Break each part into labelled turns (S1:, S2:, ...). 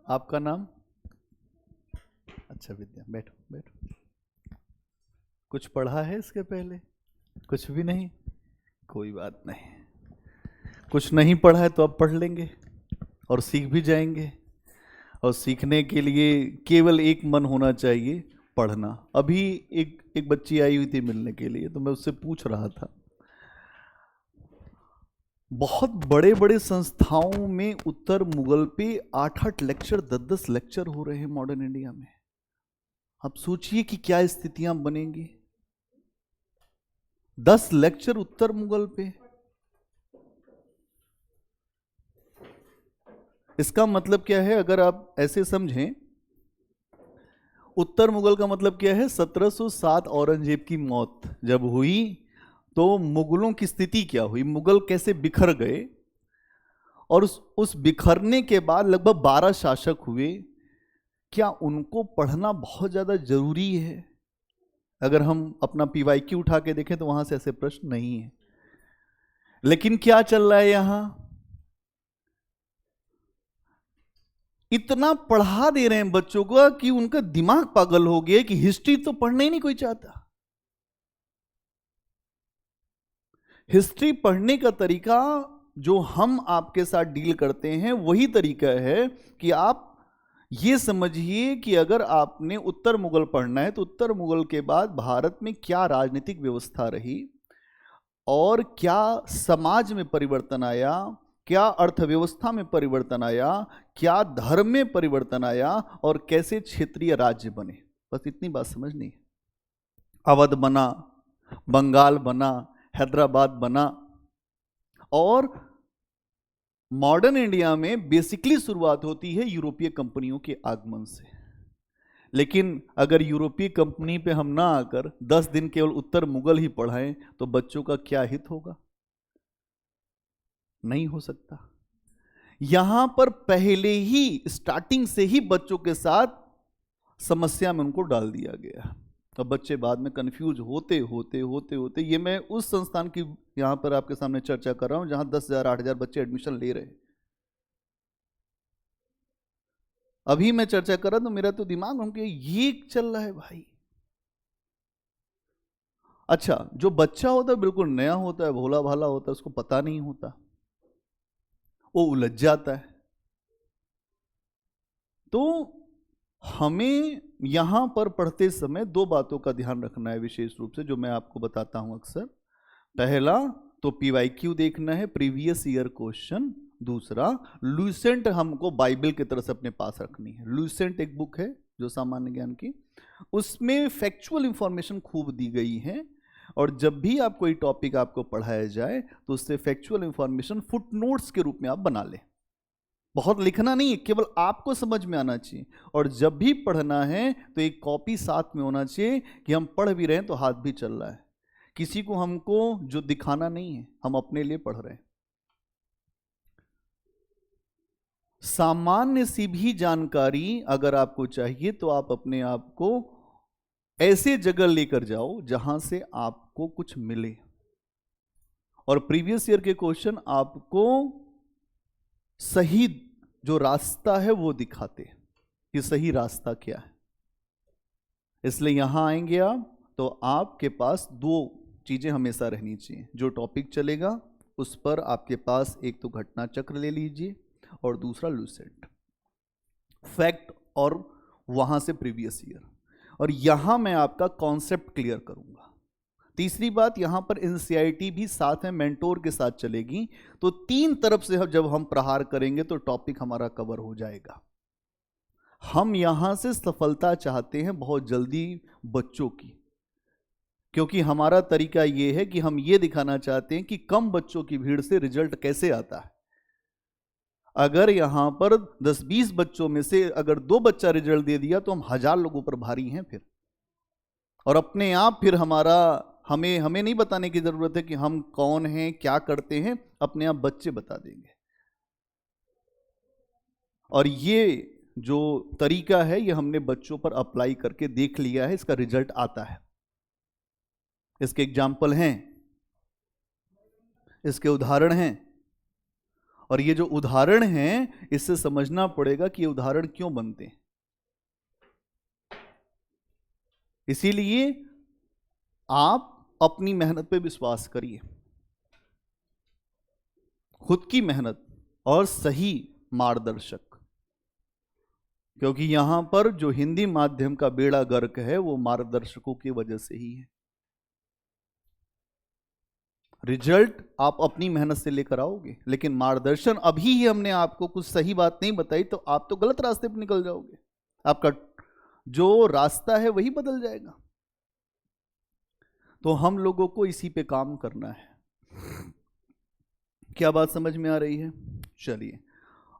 S1: आपका नाम? अच्छा विद्या, बैठो बैठो। कुछ पढ़ा है इसके पहले? कुछ भी नहीं? कोई बात नहीं, कुछ नहीं पढ़ा है तो अब पढ़ लेंगे और सीख भी जाएंगे। और सीखने के लिए केवल एक मन होना चाहिए, पढ़ना। अभी एक एक बच्ची आई हुई थी मिलने के लिए, तो मैं उससे पूछ रहा था, बहुत बड़े बड़े संस्थाओं में उत्तर मुगल पे 8-8 लेक्चर, 10-10 लेक्चर हो रहे हैं मॉडर्न इंडिया में। आप सोचिए कि क्या स्थितियां बनेंगी। 10 लेक्चर उत्तर मुगल पे। इसका मतलब क्या है, अगर आप ऐसे समझें, उत्तर मुगल का मतलब क्या है? 1707 औरंगजेब की मौत जब हुई तो मुगलों की स्थिति क्या हुई, मुगल कैसे बिखर गए, और उस बिखरने के बाद लगभग 12 शासक हुए। क्या उनको पढ़ना बहुत ज्यादा जरूरी है? अगर हम अपना पीवाईक्यू उठा के देखें तो वहां से ऐसे प्रश्न नहीं है। लेकिन क्या चल रहा है यहां? इतना पढ़ा दे रहे हैं बच्चों को कि उनका दिमाग पागल हो गया कि हिस्ट्री तो पढ़ना ही नहीं कोई चाहता। हिस्ट्री पढ़ने का तरीका जो हम आपके साथ डील करते हैं वही तरीका है कि आप ये समझिए कि अगर आपने उत्तर मुगल पढ़ना है तो उत्तर मुगल के बाद भारत में क्या राजनीतिक व्यवस्था रही और क्या समाज में परिवर्तन आया, क्या अर्थव्यवस्था में परिवर्तन आया, क्या धर्म में परिवर्तन आया, और कैसे क्षेत्रीय राज्य बने। बस इतनी बात समझनी है। अवध बना, बंगाल बना, हैदराबाद बना, और मॉडर्न इंडिया में बेसिकली शुरुआत होती है यूरोपीय कंपनियों के आगमन से। लेकिन अगर यूरोपीय कंपनी पे हम ना आकर 10 दिन केवल उत्तर मुगल ही पढ़ाएं तो बच्चों का क्या हित होगा? नहीं हो सकता। यहां पर पहले ही स्टार्टिंग से ही बच्चों के साथ समस्या में उनको डाल दिया गया। अब बच्चे बाद में कंफ्यूज होते होते होते होते, ये मैं उस संस्थान की यहां पर आपके सामने चर्चा कर रहा हूं जहां 10,000 8,000 बच्चे एडमिशन ले रहे हैं। अभी मैं चर्चा कर रहा तो मेरा तो दिमाग उनके ये चल रहा है भाई। अच्छा, जो बच्चा होता है बिल्कुल नया होता है, भोला भाला होता है, उसको पता नहीं होता, वो उलझ जाता है। तो हमें यहां पर पढ़ते समय दो बातों का ध्यान रखना है विशेष रूप से, जो मैं आपको बताता हूं अक्सर। पहला तो पीवाईक्यू देखना है, प्रीवियस ईयर क्वेश्चन। दूसरा, लुसेंट हमको बाइबल की तरह से अपने पास रखनी है। लुसेंट एक बुक है जो सामान्य ज्ञान की, उसमें फैक्चुअल इंफॉर्मेशन खूब दी गई है, और जब भी आप कोई टॉपिक आपको पढ़ाया जाए तो उससे फैक्चुअल इंफॉर्मेशन फुटनोट्स के रूप में आप बना लें। बहुत लिखना नहीं है, केवल आपको समझ में आना चाहिए। और जब भी पढ़ना है तो एक कॉपी साथ में होना चाहिए कि हम पढ़ भी रहे हैं तो हाथ भी चल रहा है, किसी को हमको जो दिखाना नहीं है, हम अपने लिए पढ़ रहे हैं। सामान्य सी भी जानकारी अगर आपको चाहिए तो आप अपने आप को ऐसे जगह लेकर जाओ जहां से आपको कुछ मिले, और प्रीवियस ईयर के क्वेश्चन आपको सही जो रास्ता है वो दिखाते हैं कि सही रास्ता क्या है। इसलिए यहां आएंगे आप तो आपके पास दो चीजें हमेशा रहनी चाहिए। जो टॉपिक चलेगा उस पर आपके पास एक तो घटना चक्र ले लीजिए, और दूसरा लुसेंट फैक्ट, और वहां से प्रीवियस ईयर, और यहां मैं आपका कॉन्सेप्ट क्लियर करूंगा। तीसरी बात, यहां पर एनसीईआरटी भी साथ में मेंटोर के साथ चलेगी, तो तीन तरफ से जब हम प्रहार करेंगे तो टॉपिक हमारा कवर हो जाएगा। हम यहां से सफलता चाहते हैं बहुत जल्दी बच्चों की, क्योंकि हमारा तरीका यह है कि हम ये दिखाना चाहते हैं कि कम बच्चों की भीड़ से रिजल्ट कैसे आता है। अगर यहां पर 10-20 बच्चों में से अगर 2 बच्चा रिजल्ट दे दिया तो हम 1000 लोगों पर भारी हैं फिर, और अपने आप फिर हमारा हमें नहीं बताने की जरूरत है कि हम कौन हैं, क्या करते हैं, अपने आप बच्चे बता देंगे। और ये जो तरीका है ये हमने बच्चों पर अप्लाई करके देख लिया है, इसका रिजल्ट आता है। इसके एग्जाम्पल हैं, इसके उदाहरण हैं, और ये जो उदाहरण हैं इससे समझना पड़ेगा कि ये उदाहरण क्यों बनते हैं। इसीलिए आप अपनी मेहनत पे विश्वास करिए, खुद की मेहनत और सही मार्गदर्शक, क्योंकि यहां पर जो हिंदी माध्यम का बेड़ा गर्क है वो मार्गदर्शकों की वजह से ही है। रिजल्ट आप अपनी मेहनत से लेकर आओगे, लेकिन मार्गदर्शन अभी ही हमने आपको कुछ सही बात नहीं बताई तो आप तो गलत रास्ते पर निकल जाओगे, आपका जो रास्ता है वही बदल जाएगा। तो हम लोगों को इसी पे काम करना है। क्या बात समझ में आ रही है? चलिए,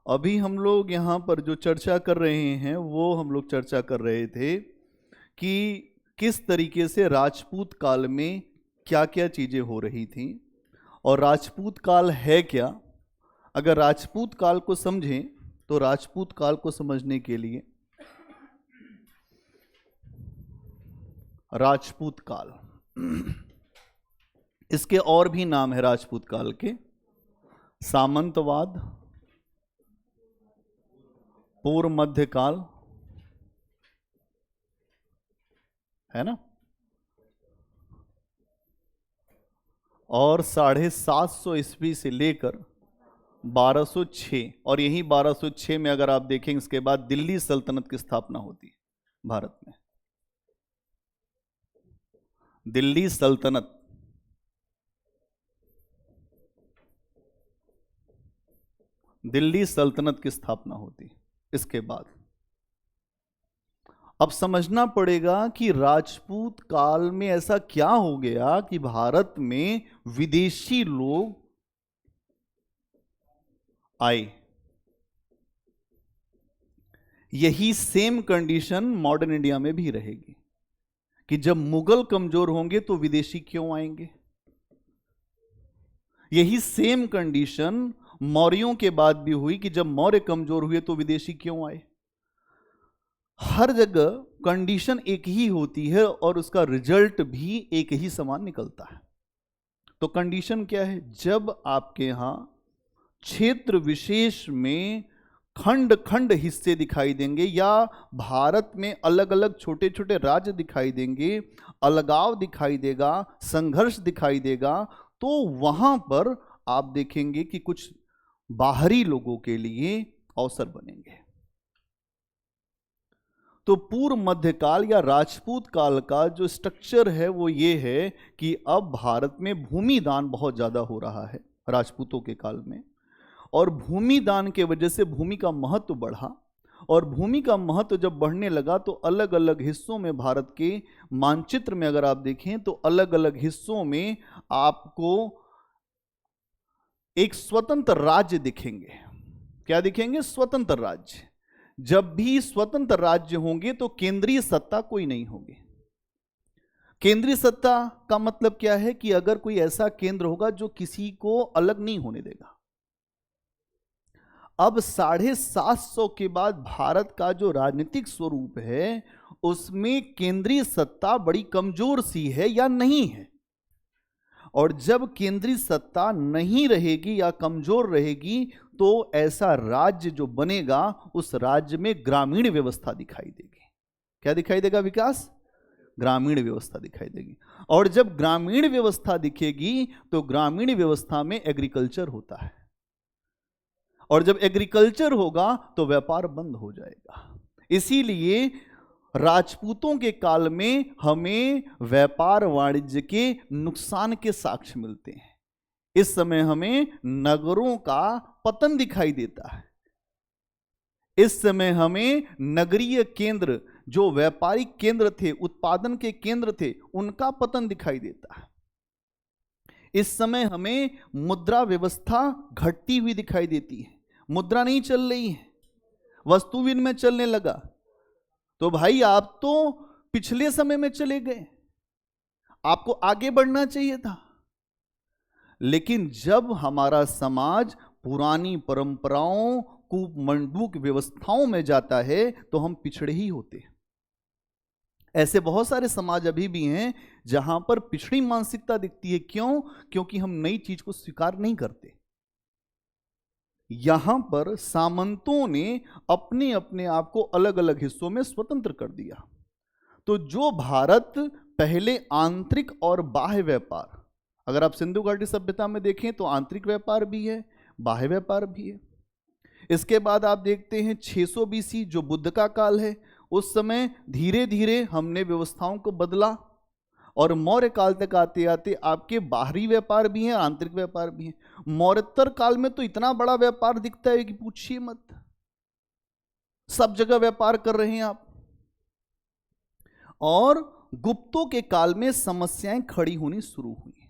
S1: अभी हम लोग यहाँ पर जो चर्चा कर रहे हैं वो हम लोग चर्चा कर रहे थे कि किस तरीके से राजपूत काल में क्या क्या चीज़ें हो रही थी और राजपूत काल है क्या। अगर राजपूत काल को समझें तो राजपूत काल को समझने के लिए राजपूत काल, इसके और भी नाम है राजपूत काल के, सामंतवाद, पूर्व मध्यकाल, है ना, और 750 ईस्वी से लेकर 1206, और यही 1206 में अगर आप देखें इसके बाद दिल्ली सल्तनत की स्थापना होती है भारत में। दिल्ली सल्तनत, दिल्ली सल्तनत की स्थापना होती इसके बाद। अब समझना पड़ेगा कि राजपूत काल में ऐसा क्या हो गया कि भारत में विदेशी लोग आए। यही सेम कंडीशन मॉडर्न इंडिया में भी रहेगी कि जब मुगल कमजोर होंगे तो विदेशी क्यों आएंगे। यही सेम कंडीशन मौर्यों के बाद भी हुई कि जब मौर्य कमजोर हुए तो विदेशी क्यों आए। हर जगह कंडीशन एक ही होती है और उसका रिजल्ट भी एक ही समान निकलता है। तो कंडीशन क्या है? जब आपके यहां क्षेत्र विशेष में खंड खंड हिस्से दिखाई देंगे या भारत में अलग अलग छोटे छोटे राज्य दिखाई देंगे, अलगाव दिखाई देगा, संघर्ष दिखाई देगा, तो वहां पर आप देखेंगे कि कुछ बाहरी लोगों के लिए अवसर बनेंगे। तो पूर्व मध्यकाल या राजपूत काल का जो स्ट्रक्चर है वो ये है कि अब भारत में भूमि दान बहुत ज्यादा हो रहा है राजपूतों के काल में, और भूमि दान के वजह से भूमि का महत्व बढ़ा, और भूमि का महत्व जब बढ़ने लगा तो अलग अलग हिस्सों में भारत के मानचित्र में अगर आप देखें तो अलग अलग हिस्सों में आपको एक स्वतंत्र राज्य दिखेंगे। क्या दिखेंगे? स्वतंत्र राज्य। जब भी स्वतंत्र राज्य होंगे तो केंद्रीय सत्ता कोई नहीं होगी। केंद्रीय सत्ता का मतलब क्या है कि अगर कोई ऐसा केंद्र होगा जो किसी को अलग नहीं होने देगा। अब 750 के बाद भारत का जो राजनीतिक स्वरूप है उसमें केंद्रीय सत्ता बड़ी कमजोर सी है या नहीं है, और जब केंद्रीय सत्ता नहीं रहेगी या कमजोर रहेगी तो ऐसा राज्य जो बनेगा उस राज्य में ग्रामीण व्यवस्था दिखाई देगी। क्या दिखाई देगा? विकास, ग्रामीण व्यवस्था दिखाई देगी। और जब ग्रामीण व्यवस्था दिखेगी तो ग्रामीण व्यवस्था में एग्रीकल्चर होता है, और जब एग्रीकल्चर होगा तो व्यापार बंद हो जाएगा। इसीलिए राजपूतों के काल में हमें व्यापार वाणिज्य के नुकसान के साक्ष्य मिलते हैं। इस समय हमें नगरों का पतन दिखाई देता है। इस समय हमें नगरीय केंद्र, जो व्यापारिक केंद्र थे, उत्पादन के केंद्र थे, उनका पतन दिखाई देता है। इस समय हमें मुद्रा व्यवस्था घटती हुई दिखाई देती है। मुद्रा नहीं चल रही है, वस्तु विनिमय चलने लगा। तो भाई आप तो पिछले समय में चले गए, आपको आगे बढ़ना चाहिए था। लेकिन जब हमारा समाज पुरानी परंपराओं, कूपमंडूक व्यवस्थाओं में जाता है तो हम पिछड़े ही होते हैं। ऐसे बहुत सारे समाज अभी भी हैं जहां पर पिछड़ी मानसिकता दिखती है। क्यों? क्योंकि हम नई चीज को स्वीकार नहीं करते। यहां पर सामंतों ने अपने अपने आप को अलग अलग हिस्सों में स्वतंत्र कर दिया। तो जो भारत पहले आंतरिक और बाह्य व्यापार, अगर आप सिंधु घाटी सभ्यता में देखें तो आंतरिक व्यापार भी है, बाह्य व्यापार भी है। इसके बाद आप देखते हैं 600 बीसी जो बुद्ध का काल है, उस समय धीरे धीरे हमने व्यवस्थाओं को बदला और मौर्य काल तक आते आते आपके बाहरी व्यापार भी हैं, आंतरिक व्यापार भी हैं। मौर्योत्तर काल में तो इतना बड़ा व्यापार दिखता है कि पूछिए मत, सब जगह व्यापार कर रहे हैं आप। और गुप्तों के काल में समस्याएं खड़ी होनी शुरू हुई,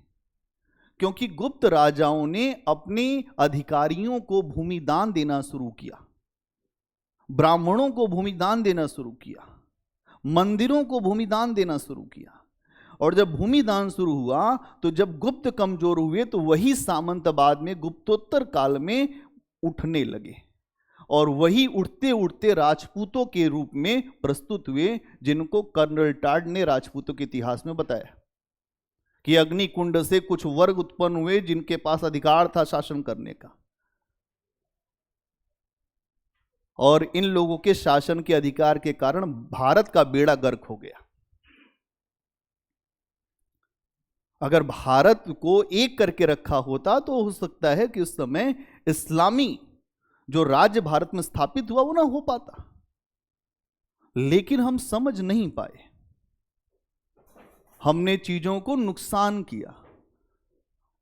S1: क्योंकि गुप्त राजाओं ने अपने अधिकारियों को भूमि दान देना शुरू किया, ब्राह्मणों को भूमि दान देना शुरू किया, मंदिरों को भूमि दान देना शुरू किया। और जब भूमि दान शुरू हुआ तो जब गुप्त कमजोर हुए तो वही सामंत बाद में गुप्तोत्तर काल में उठने लगे और वही उठते उठते राजपूतों के रूप में प्रस्तुत हुए, जिनको कर्नल टाड ने राजपूतों के इतिहास में बताया कि अग्निकुंड से कुछ वर्ग उत्पन्न हुए जिनके पास अधिकार था शासन करने का, और इन लोगों के शासन के अधिकार के कारण भारत का बेड़ा गर्क हो गया। अगर भारत को एक करके रखा होता तो हो सकता है कि उस समय इस्लामी जो राज्य भारत में स्थापित हुआ वो ना हो पाता, लेकिन हम समझ नहीं पाए, हमने चीजों को नुकसान किया।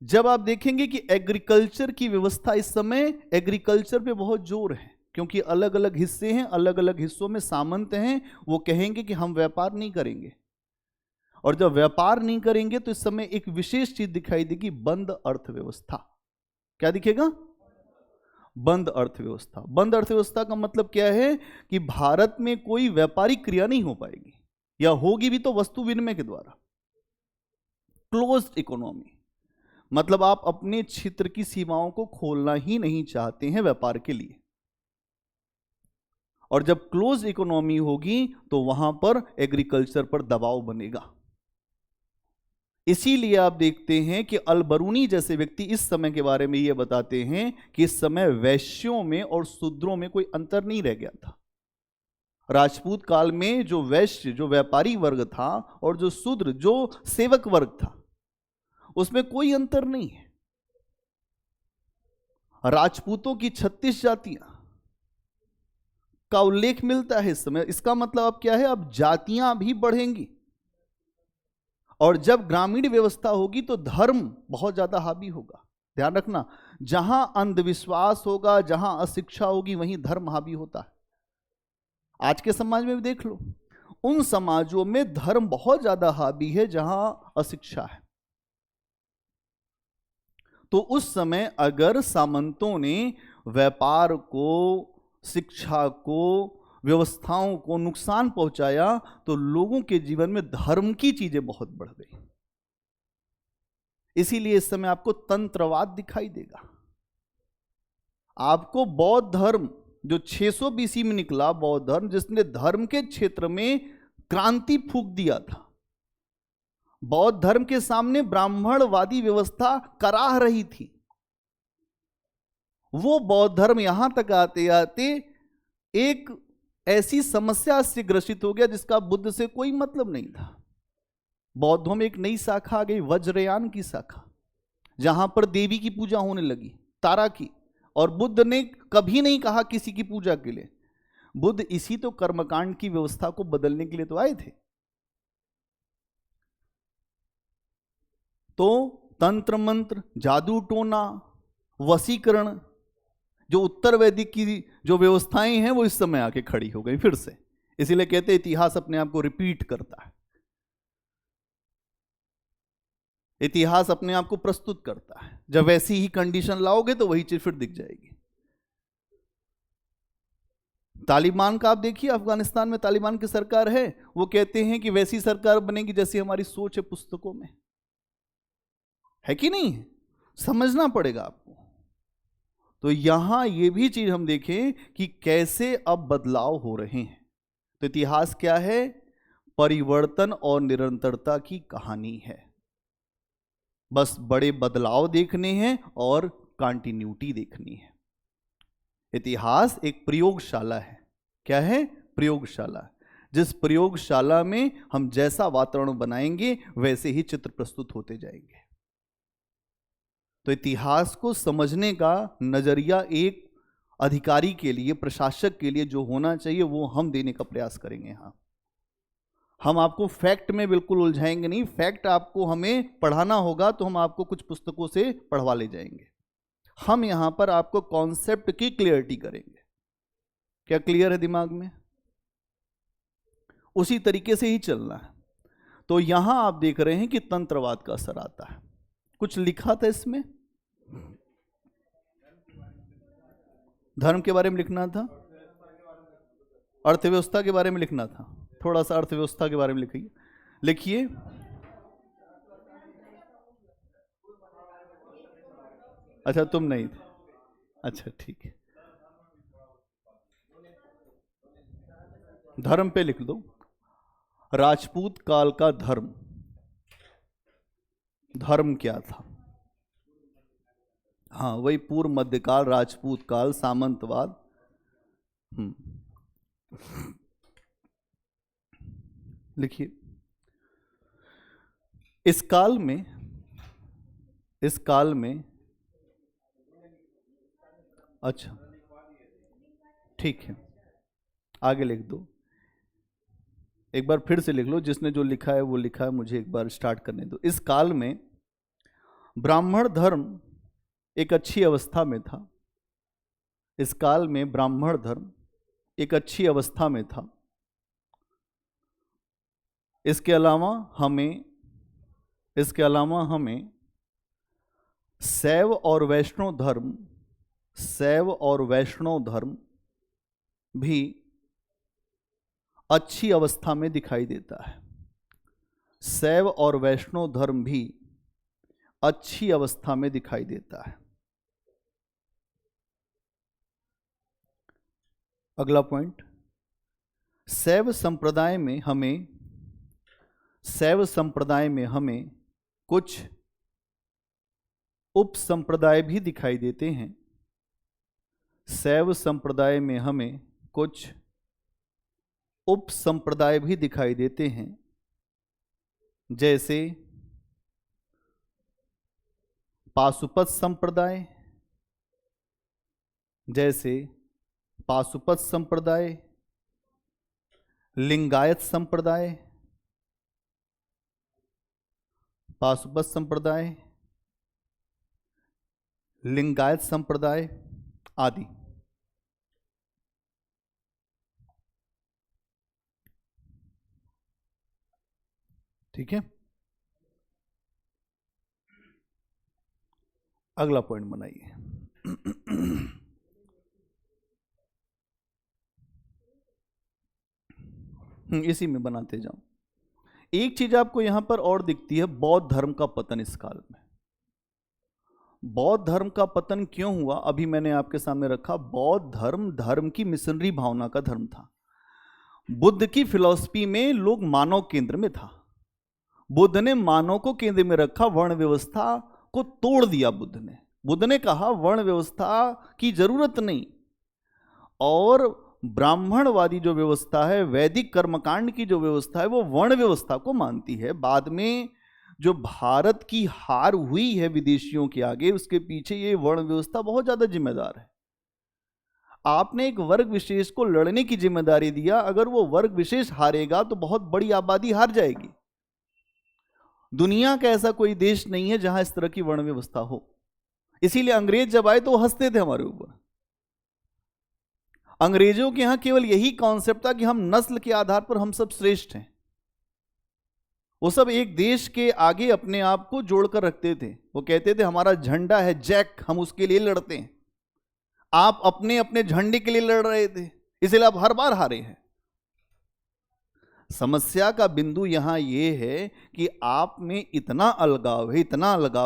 S1: जब आप देखेंगे कि एग्रीकल्चर की व्यवस्था, इस समय एग्रीकल्चर पे बहुत जोर है, क्योंकि अलग अलग हिस्से हैं, अलग अलग हिस्सों में सामंत हैं, वो कहेंगे कि हम व्यापार नहीं करेंगे। और जब व्यापार नहीं करेंगे तो इस समय एक विशेष चीज दिखाई देगी, बंद अर्थव्यवस्था। क्या दिखेगा? बंद अर्थव्यवस्था। बंद अर्थव्यवस्था का मतलब क्या है कि भारत में कोई व्यापारिक क्रिया नहीं हो पाएगी, या होगी भी तो वस्तु विनिमय के द्वारा। क्लोज्ड इकोनॉमी मतलब आप अपने क्षेत्र की सीमाओं को खोलना ही नहीं चाहते हैं व्यापार के लिए, और जब क्लोज इकोनॉमी होगी तो वहां पर एग्रीकल्चर पर दबाव बनेगा। इसीलिए आप देखते हैं कि अलबरूनी जैसे व्यक्ति इस समय के बारे में यह बताते हैं कि इस समय वैश्यों में और शूद्रों में कोई अंतर नहीं रह गया था। राजपूत काल में जो वैश्य, जो व्यापारी वर्ग था, और जो शूद्र, जो सेवक वर्ग था, उसमें कोई अंतर नहीं है। राजपूतों की 36 जातियां का उल्लेख मिलता है इस समय। इसका मतलब अब क्या है? अब जातियां भी बढ़ेंगी, और जब ग्रामीण व्यवस्था होगी तो धर्म बहुत ज्यादा हावी होगा। ध्यान रखना, जहां अंधविश्वास होगा, जहां अशिक्षा होगी, वहीं धर्म हावी होता है। आज के समाज में भी देख लो, उन समाजों में धर्म बहुत ज्यादा हावी है जहां अशिक्षा है। तो उस समय अगर सामंतों ने व्यापार को, शिक्षा को, व्यवस्थाओं को नुकसान पहुंचाया तो लोगों के जीवन में धर्म की चीजें बहुत बढ़ गई। इसीलिए इस समय आपको तंत्रवाद दिखाई देगा। आपको बौद्ध धर्म जो 600 बीसी में निकला, बौद्ध धर्म जिसने धर्म के क्षेत्र में क्रांति फूंक दिया था। बौद्ध धर्म के सामने ब्राह्मणवादी व्यवस्था कराह रही थी। वो बौद्ध धर्म यहां तक आते आते एक ऐसी समस्या से ग्रसित हो गया जिसका बुद्ध से कोई मतलब नहीं था। बौद्धों में एक नई शाखा आ गई, वज्रयान की शाखा, जहां पर देवी की पूजा होने लगी, तारा की। और बुद्ध ने कभी नहीं कहा किसी की पूजा के लिए। बुद्ध इसी तो कर्मकांड की व्यवस्था को बदलने के लिए तो आए थे। तो तंत्र मंत्र, जादू टोना, वशीकरण, जो उत्तर वैदिक की जो व्यवस्थाएं हैं वो इस समय आके खड़ी हो गई फिर से। इसीलिए कहते हैं इतिहास अपने आप को रिपीट करता है, इतिहास अपने आप को प्रस्तुत करता है। जब वैसी ही कंडीशन लाओगे तो वही चीज फिर दिख जाएगी। तालिबान का आप देखिए, अफगानिस्तान में तालिबान की सरकार है, वो कहते हैं कि वैसी सरकार बनेगी जैसी हमारी सोच है पुस्तकों में, है कि नहीं? समझना पड़ेगा आपको। तो यहां ये भी चीज हम देखें कि कैसे अब बदलाव हो रहे हैं। तो इतिहास क्या है? परिवर्तन और निरंतरता की कहानी है। बस बड़े बदलाव देखने हैं और कंटिन्यूटी देखनी है। इतिहास एक प्रयोगशाला है। क्या है? प्रयोगशाला। जिस प्रयोगशाला में हम जैसा वातावरण बनाएंगे वैसे ही चित्र प्रस्तुत होते जाएंगे। तो इतिहास को समझने का नजरिया एक अधिकारी के लिए, प्रशासक के लिए जो होना चाहिए वो हम देने का प्रयास करेंगे। हाँ, हम आपको फैक्ट में बिल्कुल उलझाएंगे नहीं। फैक्ट आपको हमें पढ़ाना होगा तो हम आपको कुछ पुस्तकों से पढ़वा ले जाएंगे। हम यहां पर आपको कॉन्सेप्ट की क्लियरिटी करेंगे। क्या क्लियर है दिमाग में? उसी तरीके से ही चलना है। तो यहां आप देख रहे हैं कि तंत्रवाद का असर आता है। कुछ लिखा था इसमें, धर्म के बारे में लिखना था, अर्थव्यवस्था के बारे में लिखना था। थोड़ा सा अर्थव्यवस्था के बारे में लिखिए। अच्छा, तुम नहीं थे? अच्छा, ठीक है। धर्म पे लिख दो, राजपूत काल का धर्म। धर्म क्या था? हाँ, वही पूर्व मध्यकाल, राजपूत काल, सामंतवाद। लिखिए। इस काल में अच्छा, ठीक है, आगे लिख दो। एक बार फिर से लिख लो, जिसने जो लिखा है वो लिखा है, मुझे एक बार स्टार्ट करने दो। इस काल में ब्राह्मण धर्म एक अच्छी अवस्था में था। इस काल में ब्राह्मण धर्म एक अच्छी अवस्था में था। इसके अलावा हमें शैव और वैष्णव धर्म भी अच्छी अवस्था में दिखाई देता है। शैव और वैष्णव धर्म भी अच्छी अवस्था में दिखाई देता है। अगला पॉइंट, शैव संप्रदाय में हमें कुछ उप संप्रदाय भी दिखाई देते हैं। शैव संप्रदाय में हमें कुछ उप संप्रदाय भी दिखाई देते हैं, जैसे पाशुपत संप्रदाय, लिंगायत संप्रदाय, पाशुपत संप्रदाय, लिंगायत संप्रदाय आदि। ठीक है, अगला पॉइंट बनाइए। इसी में बनाते जाओ। एक चीज आपको यहां पर और दिखती है, बौद्ध धर्म का पतन इस काल में। बौद्ध धर्म का पतन क्यों हुआ, अभी मैंने आपके सामने रखा। बौद्ध धर्म की मिशनरी भावना का धर्म था। बुद्ध की फिलॉसफी में लोग मानव केंद्र में था। बुद्ध ने मानव को केंद्र में रखा, वर्ण व्यवस्था को तोड़ दिया। बुद्ध ने कहा वर्ण व्यवस्था की जरूरत नहीं, और ब्राह्मणवादी जो व्यवस्था है, वैदिक कर्मकांड की जो व्यवस्था है, वो वर्ण व्यवस्था को मानती है। बाद में जो भारत की हार हुई है विदेशियों के आगे, उसके पीछे ये वर्ण व्यवस्था बहुत ज्यादा जिम्मेदार है। आपने एक वर्ग विशेष को लड़ने की जिम्मेदारी दिया, अगर वो वर्ग विशेष हारेगा तो बहुत बड़ी आबादी हार जाएगी। दुनिया का ऐसा कोई देश नहीं है जहां इस तरह की वर्ण व्यवस्था हो। इसीलिए अंग्रेज जब आए तो वो हंसते थे हमारे ऊपर। अंग्रेजों के यहां केवल यही कॉन्सेप्ट था कि हम नस्ल के आधार पर हम सब श्रेष्ठ हैं। वो सब एक देश के आगे अपने आप को जोड़कर रखते थे। वो कहते थे हमारा झंडा है जैक, हम उसके लिए लड़ते हैं। आप अपने अपने झंडे के लिए लड़ रहे थे, इसलिए आप हर बार हारे हैं। समस्या का बिंदु यहां यह है कि आप में इतना अलगाव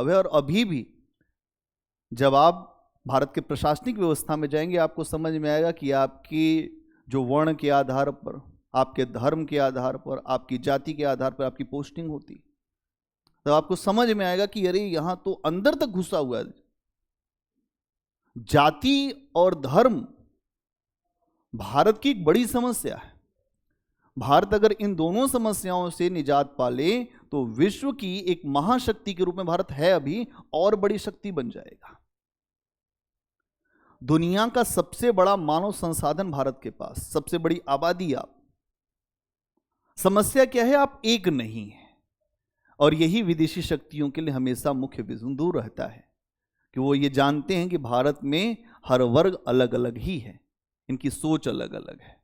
S1: है, और अभी भी जब आप भारत के प्रशासनिक व्यवस्था में जाएंगे आपको समझ में आएगा कि आपकी जो वर्ण के आधार पर, आपके धर्म के आधार पर, आपकी जाति के आधार पर आपकी पोस्टिंग होती, तो आपको समझ में आएगा कि अरे यहां तो अंदर तक घुसा हुआ है। जाति और धर्म भारत की एक बड़ी समस्या है। भारत अगर इन दोनों समस्याओं से निजात पा ले तो विश्व की एक महाशक्ति के रूप में भारत है अभी, और बड़ी शक्ति बन जाएगा। दुनिया का सबसे बड़ा मानव संसाधन भारत के पास, सबसे बड़ी आबादी आप। समस्या क्या है? आप एक नहीं है। और यही विदेशी शक्तियों के लिए हमेशा मुख्य बिंदु रहता है कि वो ये जानते हैं कि भारत में हर वर्ग अलग अलग ही है, इनकी सोच अलग अलग है।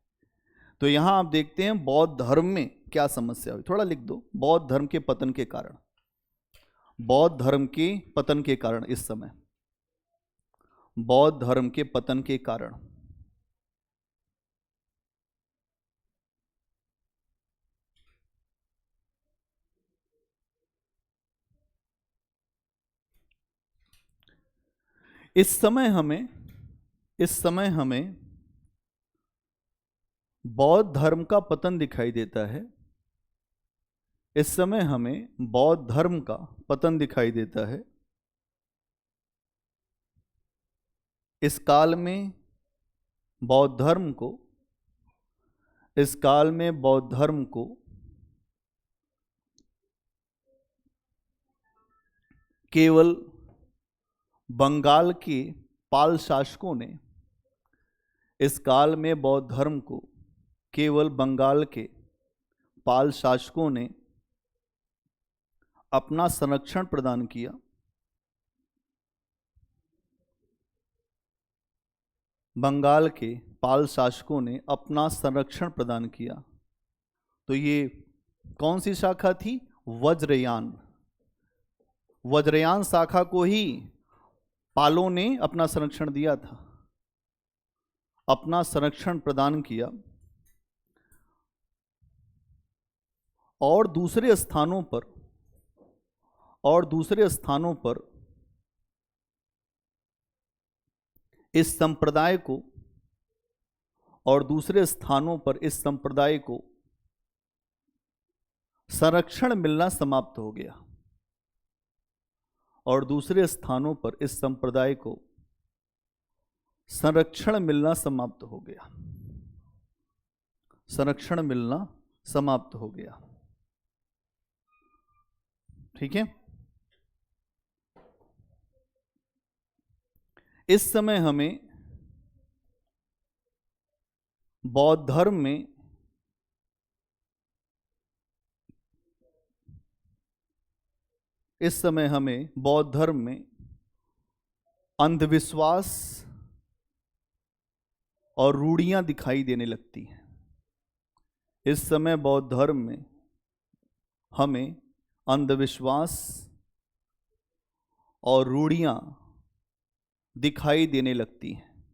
S1: तो यहां आप देखते हैं बौद्ध धर्म में क्या समस्या हुई, थोड़ा लिख दो। बौद्ध धर्म के पतन के कारण, बौद्ध धर्म के पतन के कारण, इस समय बौद्ध धर्म के पतन के कारण इस समय हमें बौद्ध धर्म का पतन दिखाई देता है। इस समय हमें बौद्ध धर्म का पतन दिखाई देता है। इस काल में बौद्ध धर्म को केवल बंगाल के पाल शासकों ने, इस काल में बौद्ध धर्म को केवल बंगाल के पाल शासकों ने अपना संरक्षण प्रदान किया। बंगाल के पाल शासकों ने अपना संरक्षण प्रदान किया। तो ये कौन सी शाखा थी? वज्रयान। वज्रयान शाखा को ही पालों ने अपना संरक्षण दिया था, अपना संरक्षण प्रदान किया। और दूसरे स्थानों पर इस संप्रदाय को संरक्षण मिलना समाप्त हो गया। और दूसरे स्थानों पर इस संप्रदाय को संरक्षण मिलना समाप्त हो गया। संरक्षण मिलना समाप्त हो गया। ठीक है। इस समय हमें बौद्ध धर्म में अंधविश्वास और रूढ़ियां दिखाई देने लगती हैं। इस समय बौद्ध धर्म में हमें अंधविश्वास और रूढ़ियां दिखाई देने लगती हैं।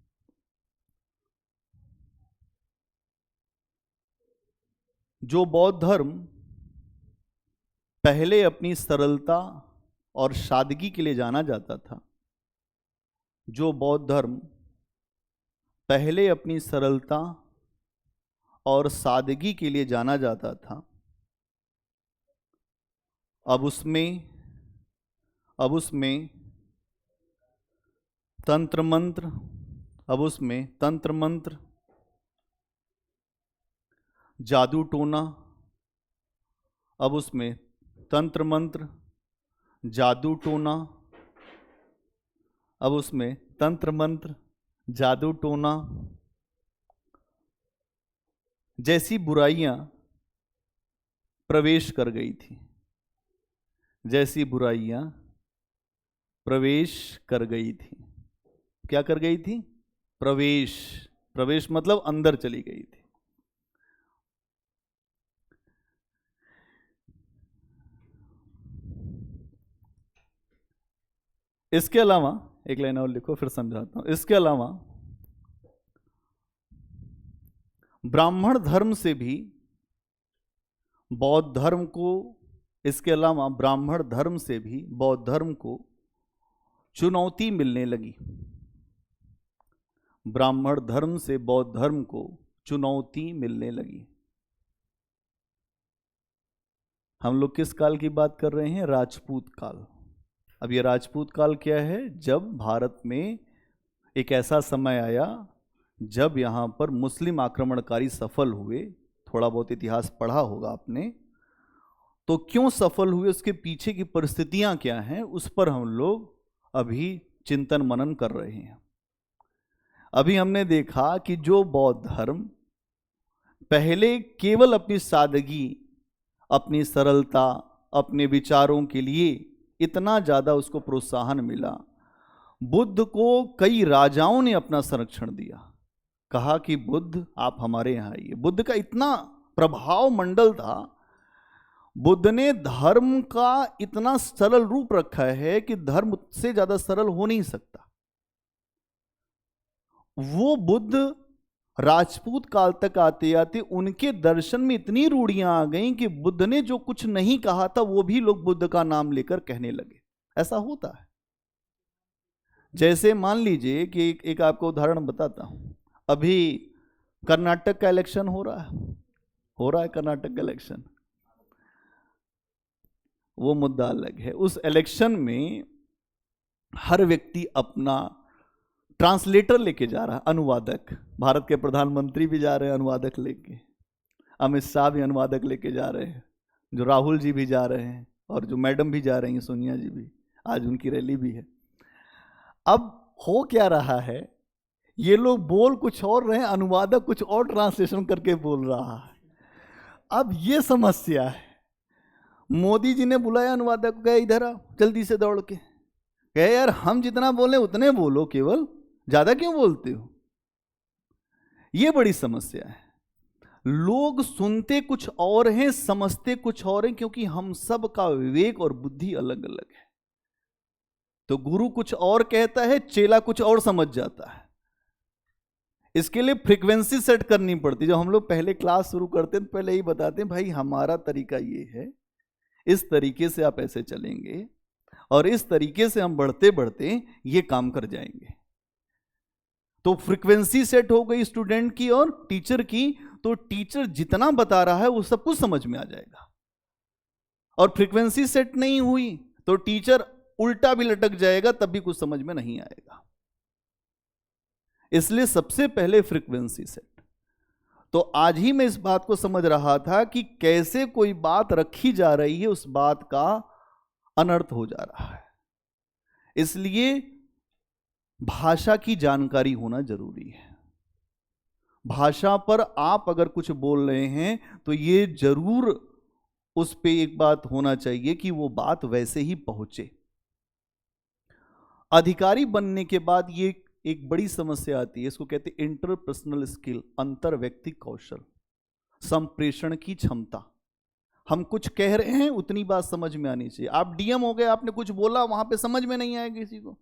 S1: जो बौद्ध धर्म पहले अपनी सरलता और सादगी के लिए जाना जाता था, जो बौद्ध धर्म पहले अपनी सरलता और सादगी के लिए जाना जाता था, अब उसमें तंत्र मंत्र, जादू टोना, अब उसमें तंत्र मंत्र, जादू टोना, अब उसमें तंत्र मंत्र, जादू टोना जैसी बुराइयां प्रवेश कर गई थी। जैसी बुराइयां प्रवेश कर गई थी। क्या कर गई थी? प्रवेश मतलब अंदर चली गई थी। इसके अलावा एक लाइन और लिखो, फिर समझाता हूं। इसके अलावा ब्राह्मण धर्म से भी बौद्ध धर्म को चुनौती मिलने लगी। ब्राह्मण धर्म से बौद्ध धर्म को चुनौती मिलने लगी। हम लोग किस काल की बात कर रहे हैं? राजपूत काल। अब ये राजपूत काल क्या है? जब भारत में एक ऐसा समय आया जब यहां पर मुस्लिम आक्रमणकारी सफल हुए, थोड़ा बहुत इतिहास पढ़ा होगा आपने, तो क्यों सफल हुए, उसके पीछे की परिस्थितियां क्या हैं, उस पर हम लोग अभी चिंतन मनन कर रहे हैं। अभी हमने देखा कि जो बौद्ध धर्म पहले केवल अपनी सादगी, अपनी सरलता, अपने विचारों के लिए इतना ज्यादा उसको प्रोत्साहन मिला, बुद्ध को कई राजाओं ने अपना संरक्षण दिया, कहा कि बुद्ध आप हमारे यहाँ आइए। बुद्ध का इतना प्रभाव मंडल था, बुद्ध ने धर्म का इतना सरल रूप रखा है कि धर्म से ज्यादा सरल हो नहीं सकता। वो बुद्ध राजपूत काल तक आते आते उनके दर्शन में इतनी रूढ़ियां आ गईं कि बुद्ध ने जो कुछ नहीं कहा था वो भी लोग बुद्ध का नाम लेकर कहने लगे। ऐसा होता है। जैसे मान लीजिए कि एक आपको उदाहरण बताता हूं। अभी कर्नाटक का इलेक्शन हो रहा है कर्नाटक का इलेक्शन, वो मुद्दा अलग है। उस इलेक्शन में हर व्यक्ति अपना ट्रांसलेटर लेके जा रहा है, अनुवादक। भारत के प्रधानमंत्री भी जा रहे हैं अनुवादक लेके, अमित शाह भी अनुवादक लेके जा रहे हैं, जो राहुल जी भी जा रहे हैं, और जो मैडम भी जा रही हैं, सोनिया जी भी, आज उनकी रैली भी है। अब हो क्या रहा है, ये लोग बोल कुछ और रहे हैं, अनुवादक कुछ और ट्रांसलेशन करके बोल रहा है। अब ये समस्या है। मोदी जी ने बुलाया अनुवादक को, गए इधर आओ, जल्दी से दौड़ के कहे यार हम जितना बोले उतने बोलो, केवल ज्यादा क्यों बोलते हो। ये बड़ी समस्या है। लोग सुनते कुछ और हैं, समझते कुछ और हैं, क्योंकि हम सब का विवेक और बुद्धि अलग अलग है। तो गुरु कुछ और कहता है, चेला कुछ और समझ जाता है। इसके लिए फ्रीक्वेंसी सेट करनी पड़ती है। जब हम लोग पहले क्लास शुरू करते हैं तो पहले ही बताते हैं, भाई हमारा तरीका ये है, इस तरीके से आप ऐसे चलेंगे और इस तरीके से हम बढ़ते बढ़ते ये काम कर जाएंगे। तो फ्रीक्वेंसी सेट हो गई स्टूडेंट की और टीचर की, तो टीचर जितना बता रहा है वो सब कुछ समझ में आ जाएगा। और फ्रीक्वेंसी सेट नहीं हुई तो टीचर उल्टा भी लटक जाएगा, तब भी कुछ समझ में नहीं आएगा। इसलिए सबसे पहले फ्रीक्वेंसी सेट। तो आज ही मैं इस बात को समझ रहा था कि कैसे कोई बात रखी जा रही है, उस बात का अनर्थ हो जा रहा है। इसलिए भाषा की जानकारी होना जरूरी है। भाषा पर आप अगर कुछ बोल रहे हैं तो ये जरूर उस पे एक बात होना चाहिए कि वो बात वैसे ही पहुंचे। अधिकारी बनने के बाद ये एक बड़ी समस्या आती है, इसको कहते हैं इंटरपर्सनल स्किल, अंतर व्यक्ति कौशल, संप्रेषण की क्षमता। हम कुछ कह रहे हैं, उतनी बात समझ में आनी चाहिए। आप डीएम हो गए, आपने कुछ बोला, वहां पे समझ में नहीं आएगा किसी को।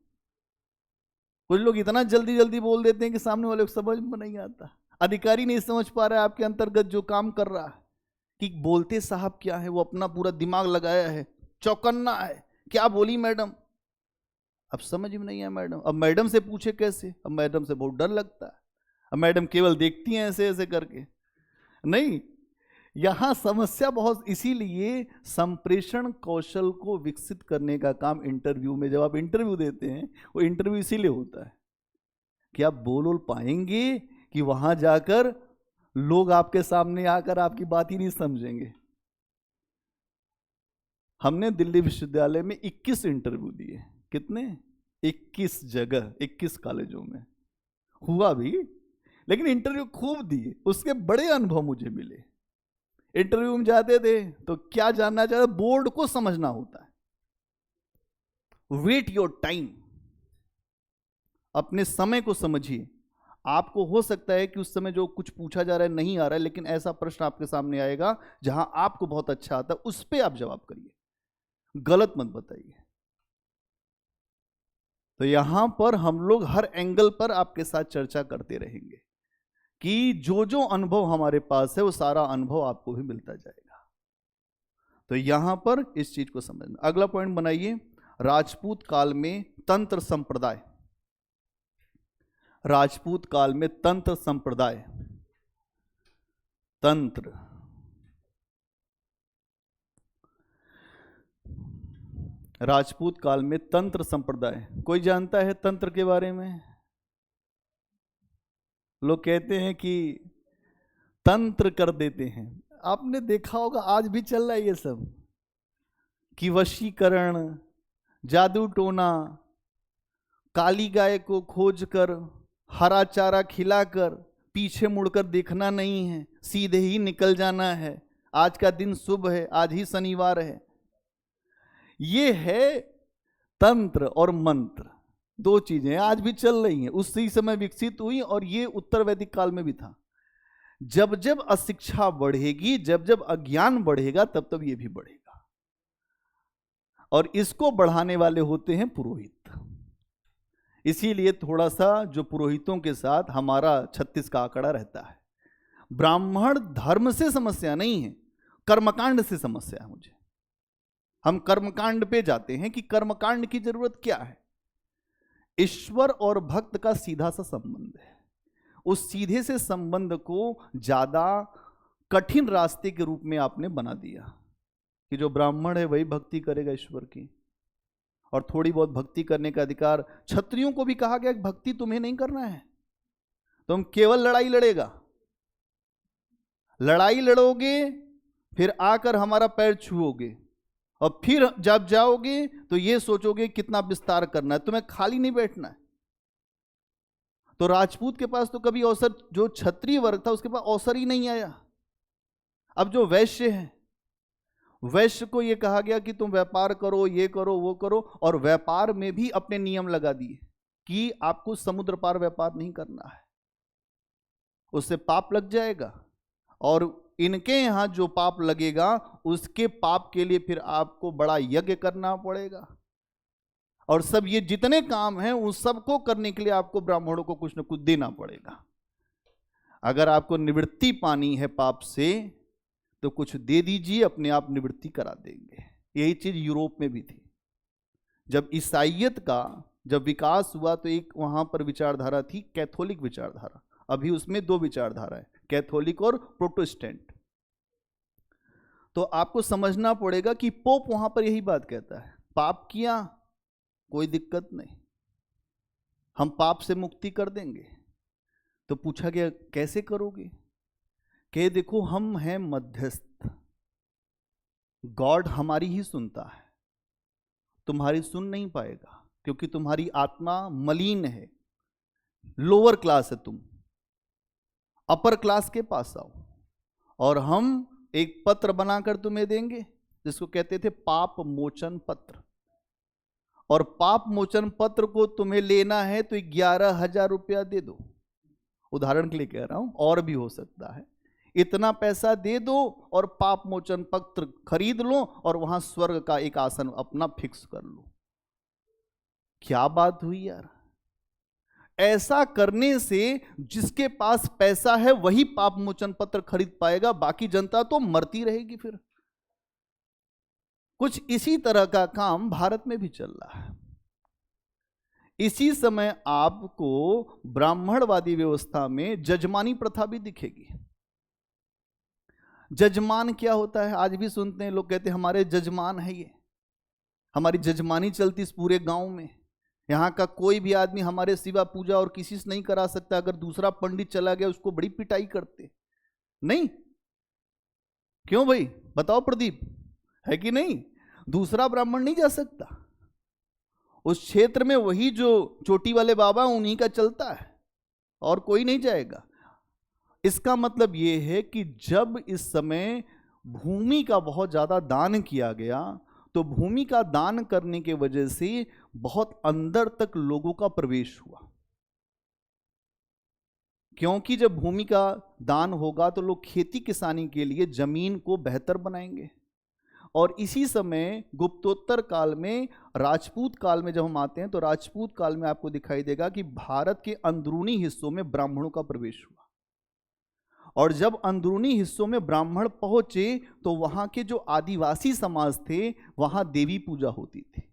S1: कुछ लोग इतना जल्दी जल्दी बोल देते हैं कि सामने वाले को समझ में नहीं आता। अधिकारी नहीं समझ पा रहा है आपके अंतर्गत जो काम कर रहा है कि बोलते साहब क्या है, वो अपना पूरा दिमाग लगाया है, चौकन्ना है, क्या बोली मैडम, अब समझ में नहीं है मैडम। अब मैडम से पूछे कैसे, अब मैडम से बहुत डर लगता है। अब मैडम केवल देखती हैं ऐसे ऐसे करके, नहीं। यहां समस्या बहुत, इसीलिए संप्रेषण कौशल को विकसित करने का काम इंटरव्यू में, जब आप इंटरव्यू देते हैं, वो इंटरव्यू इसीलिए होता है कि आप बोल पाएंगे कि वहां जाकर लोग आपके सामने आकर आपकी बात ही नहीं समझेंगे। हमने दिल्ली विश्वविद्यालय में 21 इंटरव्यू दिए। कितने? 21 जगह, 21 कॉलेजों में हुआ भी, लेकिन इंटरव्यू खूब दिए, उसके बड़े अनुभव मुझे मिले। इंटरव्यू में जाते थे तो क्या जानना चाहते, बोर्ड को समझना होता है। वेट योर टाइम, अपने समय को समझिए। आपको हो सकता है कि उस समय जो कुछ पूछा जा रहा है नहीं आ रहा है, लेकिन ऐसा प्रश्न आपके सामने आएगा जहां आपको बहुत अच्छा आता है, उस पर आप जवाब करिए, गलत मत बताइए। तो यहां पर हम लोग हर एंगल पर आपके साथ चर्चा करते रहेंगे कि जो जो अनुभव हमारे पास है वो सारा अनुभव आपको भी मिलता जाएगा। तो यहां पर इस चीज को समझना। अगला पॉइंट बनाइए, राजपूत काल में तंत्र संप्रदाय। राजपूत काल में तंत्र संप्रदाय, तंत्र, राजपूत काल में तंत्र संप्रदाय। कोई जानता है तंत्र के बारे में? लोग कहते हैं कि तंत्र कर देते हैं। आपने देखा होगा आज भी चल रहा है ये सब, कि वशीकरण, जादू टोना, काली गाय को खोजकर हरा चारा खिलाकर पीछे मुड़कर देखना नहीं है, सीधे ही निकल जाना है, आज का दिन शुभ है, आज ही शनिवार है। ये है तंत्र और मंत्र, दो चीजें आज भी चल रही हैं, उसी समय विकसित हुई और ये उत्तर वैदिक काल में भी था। जब जब अशिक्षा बढ़ेगी, जब जब अज्ञान बढ़ेगा, तब तब ये भी बढ़ेगा। और इसको बढ़ाने वाले होते हैं पुरोहित। इसीलिए थोड़ा सा जो पुरोहितों के साथ हमारा 36 का आंकड़ा रहता है। ब्राह्मण धर्म से समस्या नहीं है, कर्मकांड से समस्या है मुझे। हम कर्मकांड पे जाते हैं कि कर्मकांड की जरूरत क्या है। ईश्वर और भक्त का सीधा सा संबंध है, उस सीधे से संबंध को ज्यादा कठिन रास्ते के रूप में आपने बना दिया कि जो ब्राह्मण है वही भक्ति करेगा ईश्वर की, और थोड़ी बहुत भक्ति करने का अधिकार क्षत्रियों को भी कहा गया कि भक्ति तुम्हें नहीं करना है, तुम केवल लड़ाई लड़ेगा, लड़ाई लड़ोगे फिर आकर हमारा पैर छुओगे, और फिर जब जाओगे तो ये सोचोगे कितना विस्तार करना है, तुम्हें खाली नहीं बैठना है। तो राजपूत के पास तो कभी अवसर, जो क्षत्रिय वर्ग था उसके पास अवसर ही नहीं आया। अब जो वैश्य है, वैश्य को यह कहा गया कि तुम व्यापार करो, ये करो, वो करो, और व्यापार में भी अपने नियम लगा दिए कि आपको समुद्र पार व्यापार नहीं करना है, उससे पाप लग जाएगा, और इनके यहां जो पाप लगेगा उसके पाप के लिए फिर आपको बड़ा यज्ञ करना पड़ेगा, और सब ये जितने काम हैं उन सबको करने के लिए आपको ब्राह्मणों को कुछ न कुछ देना पड़ेगा। अगर आपको निवृत्ति पानी है पाप से तो कुछ दे दीजिए, अपने आप निवृत्ति करा देंगे। यही चीज यूरोप में भी थी। जब ईसाइयत का जब विकास हुआ तो एक वहां पर विचारधारा थी कैथोलिक विचारधारा, अभी उसमें दो विचारधारा है, कैथोलिक और प्रोटेस्टेंट। तो आपको समझना पड़ेगा कि पोप वहां पर यही बात कहता है, पाप किया कोई दिक्कत नहीं, हम पाप से मुक्ति कर देंगे। तो पूछा गया कैसे करोगे? कि देखो हम हैं मध्यस्थ, गॉड हमारी ही सुनता है, तुम्हारी सुन नहीं पाएगा क्योंकि तुम्हारी आत्मा मलिन है, लोअर क्लास है, तुम अपर क्लास के पास आओ और हम एक पत्र बनाकर तुम्हें देंगे जिसको कहते थे पाप मोचन पत्र। और पाप मोचन पत्र को तुम्हें लेना है तो 11,000 रुपया दे दो, उदाहरण के लिए कह रहा हूं, और भी हो सकता है। इतना पैसा दे दो और पाप मोचन पत्र खरीद लो और वहां स्वर्ग का एक आसन अपना फिक्स कर लो। क्या बात हुई यार! ऐसा करने से जिसके पास पैसा है वही पाप मोचन पत्र खरीद पाएगा, बाकी जनता तो मरती रहेगी। फिर कुछ इसी तरह का काम भारत में भी चल रहा है। इसी समय आपको ब्राह्मणवादी व्यवस्था में जजमानी प्रथा भी दिखेगी। जजमान क्या होता है? आज भी सुनते हैं लोग कहते हैं हमारे जजमान है, ये हमारी जजमानी चलती इस पूरे गांव में, यहाँ का कोई भी आदमी हमारे सिवा पूजा और किसी से नहीं करा सकता, अगर दूसरा पंडित चला गया उसको बड़ी पिटाई करते। नहीं क्यों भाई बताओ प्रदीप, है कि नहीं? दूसरा ब्राह्मण नहीं जा सकता, उस क्षेत्र में वही जो चोटी वाले बाबा उन्हीं का चलता है और कोई नहीं जाएगा। इसका मतलब यह है कि जब इस समय भूमि का बहुत ज्यादा दान किया गया तो भूमि का दान करने के वजह से बहुत अंदर तक लोगों का प्रवेश हुआ, क्योंकि जब भूमि का दान होगा तो लोग खेती किसानी के लिए जमीन को बेहतर बनाएंगे। और इसी समय गुप्तोत्तर काल में, राजपूत काल में जब हम आते हैं तो राजपूत काल में आपको दिखाई देगा कि भारत के अंदरूनी हिस्सों में ब्राह्मणों का प्रवेश हुआ, और जब अंदरूनी हिस्सों में ब्राह्मण पहुंचे तो वहां के जो आदिवासी समाज थे वहां देवी पूजा होती थी।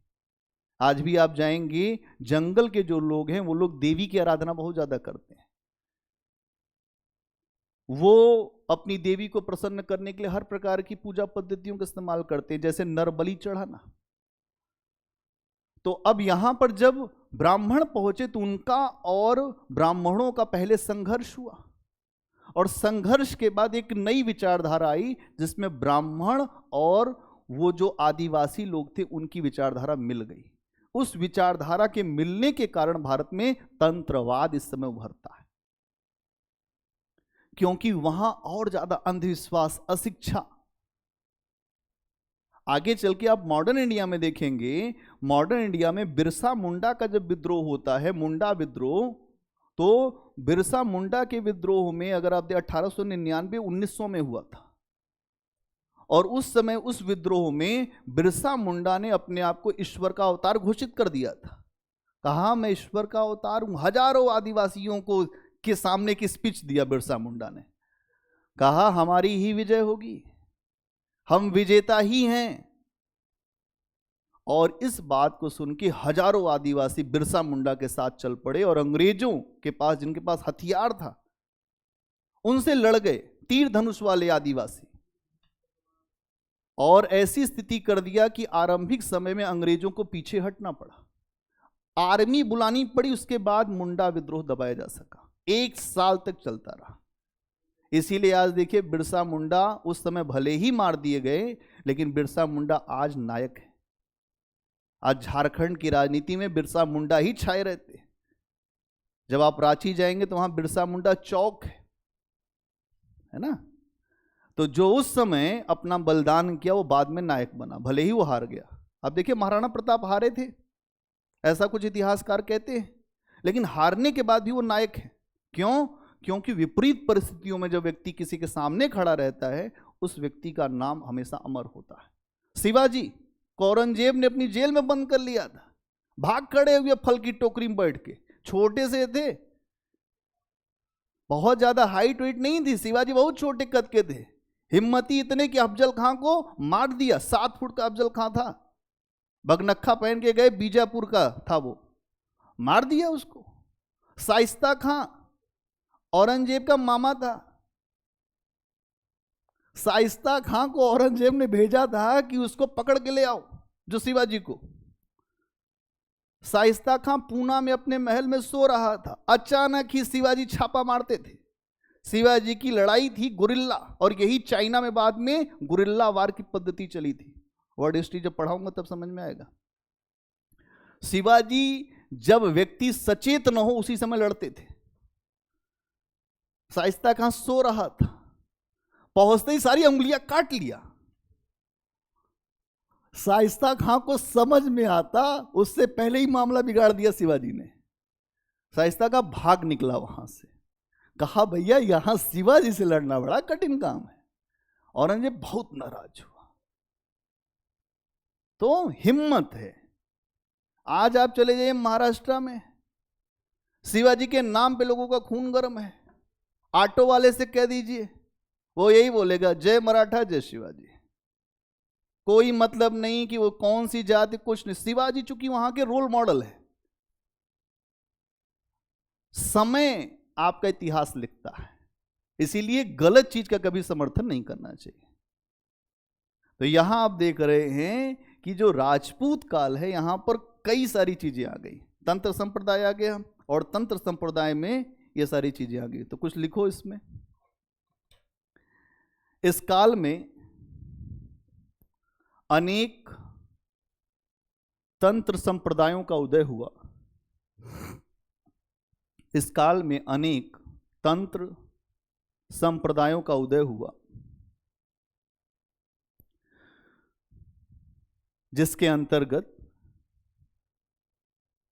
S1: आज भी आप जाएंगे जंगल के जो लोग हैं वो लोग देवी की आराधना बहुत ज्यादा करते हैं, वो अपनी देवी को प्रसन्न करने के लिए हर प्रकार की पूजा पद्धतियों का इस्तेमाल करते हैं, जैसे नरबलि चढ़ाना। तो अब यहां पर जब ब्राह्मण पहुंचे तो उनका और ब्राह्मणों का पहले संघर्ष हुआ, और संघर्ष के बाद एक नई विचारधारा आई जिसमें ब्राह्मण और वो जो आदिवासी लोग थे उनकी विचारधारा मिल गई। उस विचारधारा के मिलने के कारण भारत में तंत्रवाद इस समय उभरता है, क्योंकि वहां और ज्यादा अंधविश्वास, अशिक्षा। आगे चल के आप मॉडर्न इंडिया में देखेंगे, मॉडर्न इंडिया में बिरसा मुंडा का जब विद्रोह होता है, मुंडा विद्रोह, तो बिरसा मुंडा के विद्रोह में अगर आप 1899 1900 में हुआ था, और उस समय उस विद्रोह में बिरसा मुंडा ने अपने आप को ईश्वर का अवतार घोषित कर दिया था। कहा मैं ईश्वर का अवतार हूं। हजारों आदिवासियों को के सामने की स्पीच दिया बिरसा मुंडा ने, कहा हमारी ही विजय होगी, हम विजेता ही हैं। और इस बात को सुन के हजारों आदिवासी बिरसा मुंडा के साथ चल पड़े, और अंग्रेजों के पास, जिनके पास हथियार था, उनसे लड़ गए, तीर धनुष वाले आदिवासी। और ऐसी स्थिति कर दिया कि आरंभिक समय में अंग्रेजों को पीछे हटना पड़ा, आर्मी बुलानी पड़ी, उसके बाद मुंडा विद्रोह दबाया जा सका। 1 साल तक चलता रहा। इसीलिए आज देखिए, बिरसा मुंडा उस समय भले ही मार दिए गए, लेकिन बिरसा मुंडा आज नायक है। आज झारखंड की राजनीति में बिरसा मुंडा ही छाए रहते हैं। जब आप रांची जाएंगे तो वहां बिरसा मुंडा चौक है ना। तो जो उस समय अपना बलिदान किया वो बाद में नायक बना, भले ही वो हार गया। अब देखिए, महाराणा प्रताप हारे थे, ऐसा कुछ इतिहासकार कहते हैं, लेकिन हारने के बाद भी वो नायक है। क्यों? क्योंकि विपरीत परिस्थितियों में जब व्यक्ति किसी के सामने खड़ा रहता है, उस व्यक्ति का नाम हमेशा अमर होता है। शिवाजी को औरंगजेब ने अपनी जेल में बंद कर लिया था, भाग खड़े हुए फल की टोकरी में बैठ के। छोटे से थे, बहुत ज्यादा हाइट वेट नहीं थी, शिवाजी बहुत छोटे कद के थे। हिम्मती इतने कि अफजल खां को मार दिया। 7 फुट का अफजल खां था, बगनक्खा पहन के गए, बीजापुर का था वो, मार दिया उसको। शाइस्ता खां औरंगजेब का मामा था। शाइस्ता खां को औरंगजेब ने भेजा था कि उसको पकड़ के ले आओ, जो शिवाजी को। शाइस्ता खां पूना में अपने महल में सो रहा था, अचानक ही शिवाजी छापा मारते थे। शिवाजी की लड़ाई थी गुरिल्ला, और यही चाइना में बाद में गुरिल्ला वार की पद्धति चली थी। वर्ल्ड हिस्ट्री जब पढ़ाऊंगा तब समझ में आएगा। शिवाजी जब व्यक्ति सचेत न हो उसी समय लड़ते थे। शाइस्ता खां सो रहा था, पहुंचते ही सारी उंगलियां काट लिया। शाइस्ता खां को समझ में आता, उससे पहले ही मामला बिगाड़ दिया शिवाजी ने। शाइस्ता का भाग निकला वहां से, कहा भैया यहां शिवाजी से लड़ना बड़ा कठिन काम है। औरंगजेब बहुत नाराज हुआ। तो हिम्मत है। आज आप चले जाइए महाराष्ट्र में, शिवाजी के नाम पे लोगों का खून गर्म है। ऑटो वाले से कह दीजिए, वो यही बोलेगा जय मराठा जय शिवाजी। कोई मतलब नहीं कि वो कौन सी जाति, कुछ नहीं। शिवाजी चूंकि वहां के रोल मॉडल है। समय आपका इतिहास लिखता है, इसीलिए गलत चीज का कभी समर्थन नहीं करना चाहिए। तो यहां आप देख रहे हैं कि जो राजपूत काल है, यहां पर कई सारी चीजें आ गई। तंत्र संप्रदाय आ गया, और तंत्र संप्रदाय में ये सारी चीजें आ गई। तो कुछ लिखो इसमें। इस काल में अनेक तंत्र संप्रदायों का उदय हुआ। इस काल में अनेक तंत्र संप्रदायों का उदय हुआ, जिसके अंतर्गत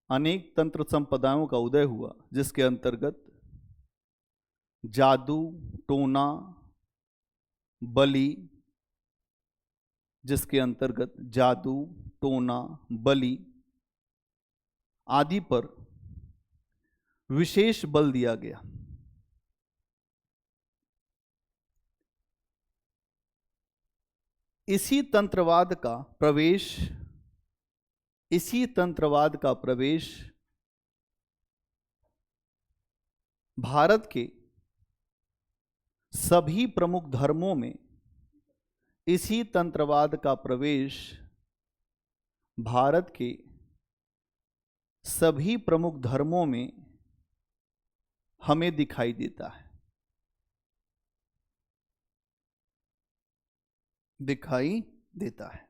S1: अनेक तंत्र संप्रदायों का उदय हुआ जिसके अंतर्गत जादू, टोना, बलि, जिसके अंतर्गत जादू, टोना, बलि आदि पर विशेष बल दिया गया। इसी तंत्रवाद का प्रवेश भारत के सभी प्रमुख धर्मों में, इसी तंत्रवाद का प्रवेश भारत के सभी प्रमुख धर्मों में हमें दिखाई देता है। दिखाई देता है।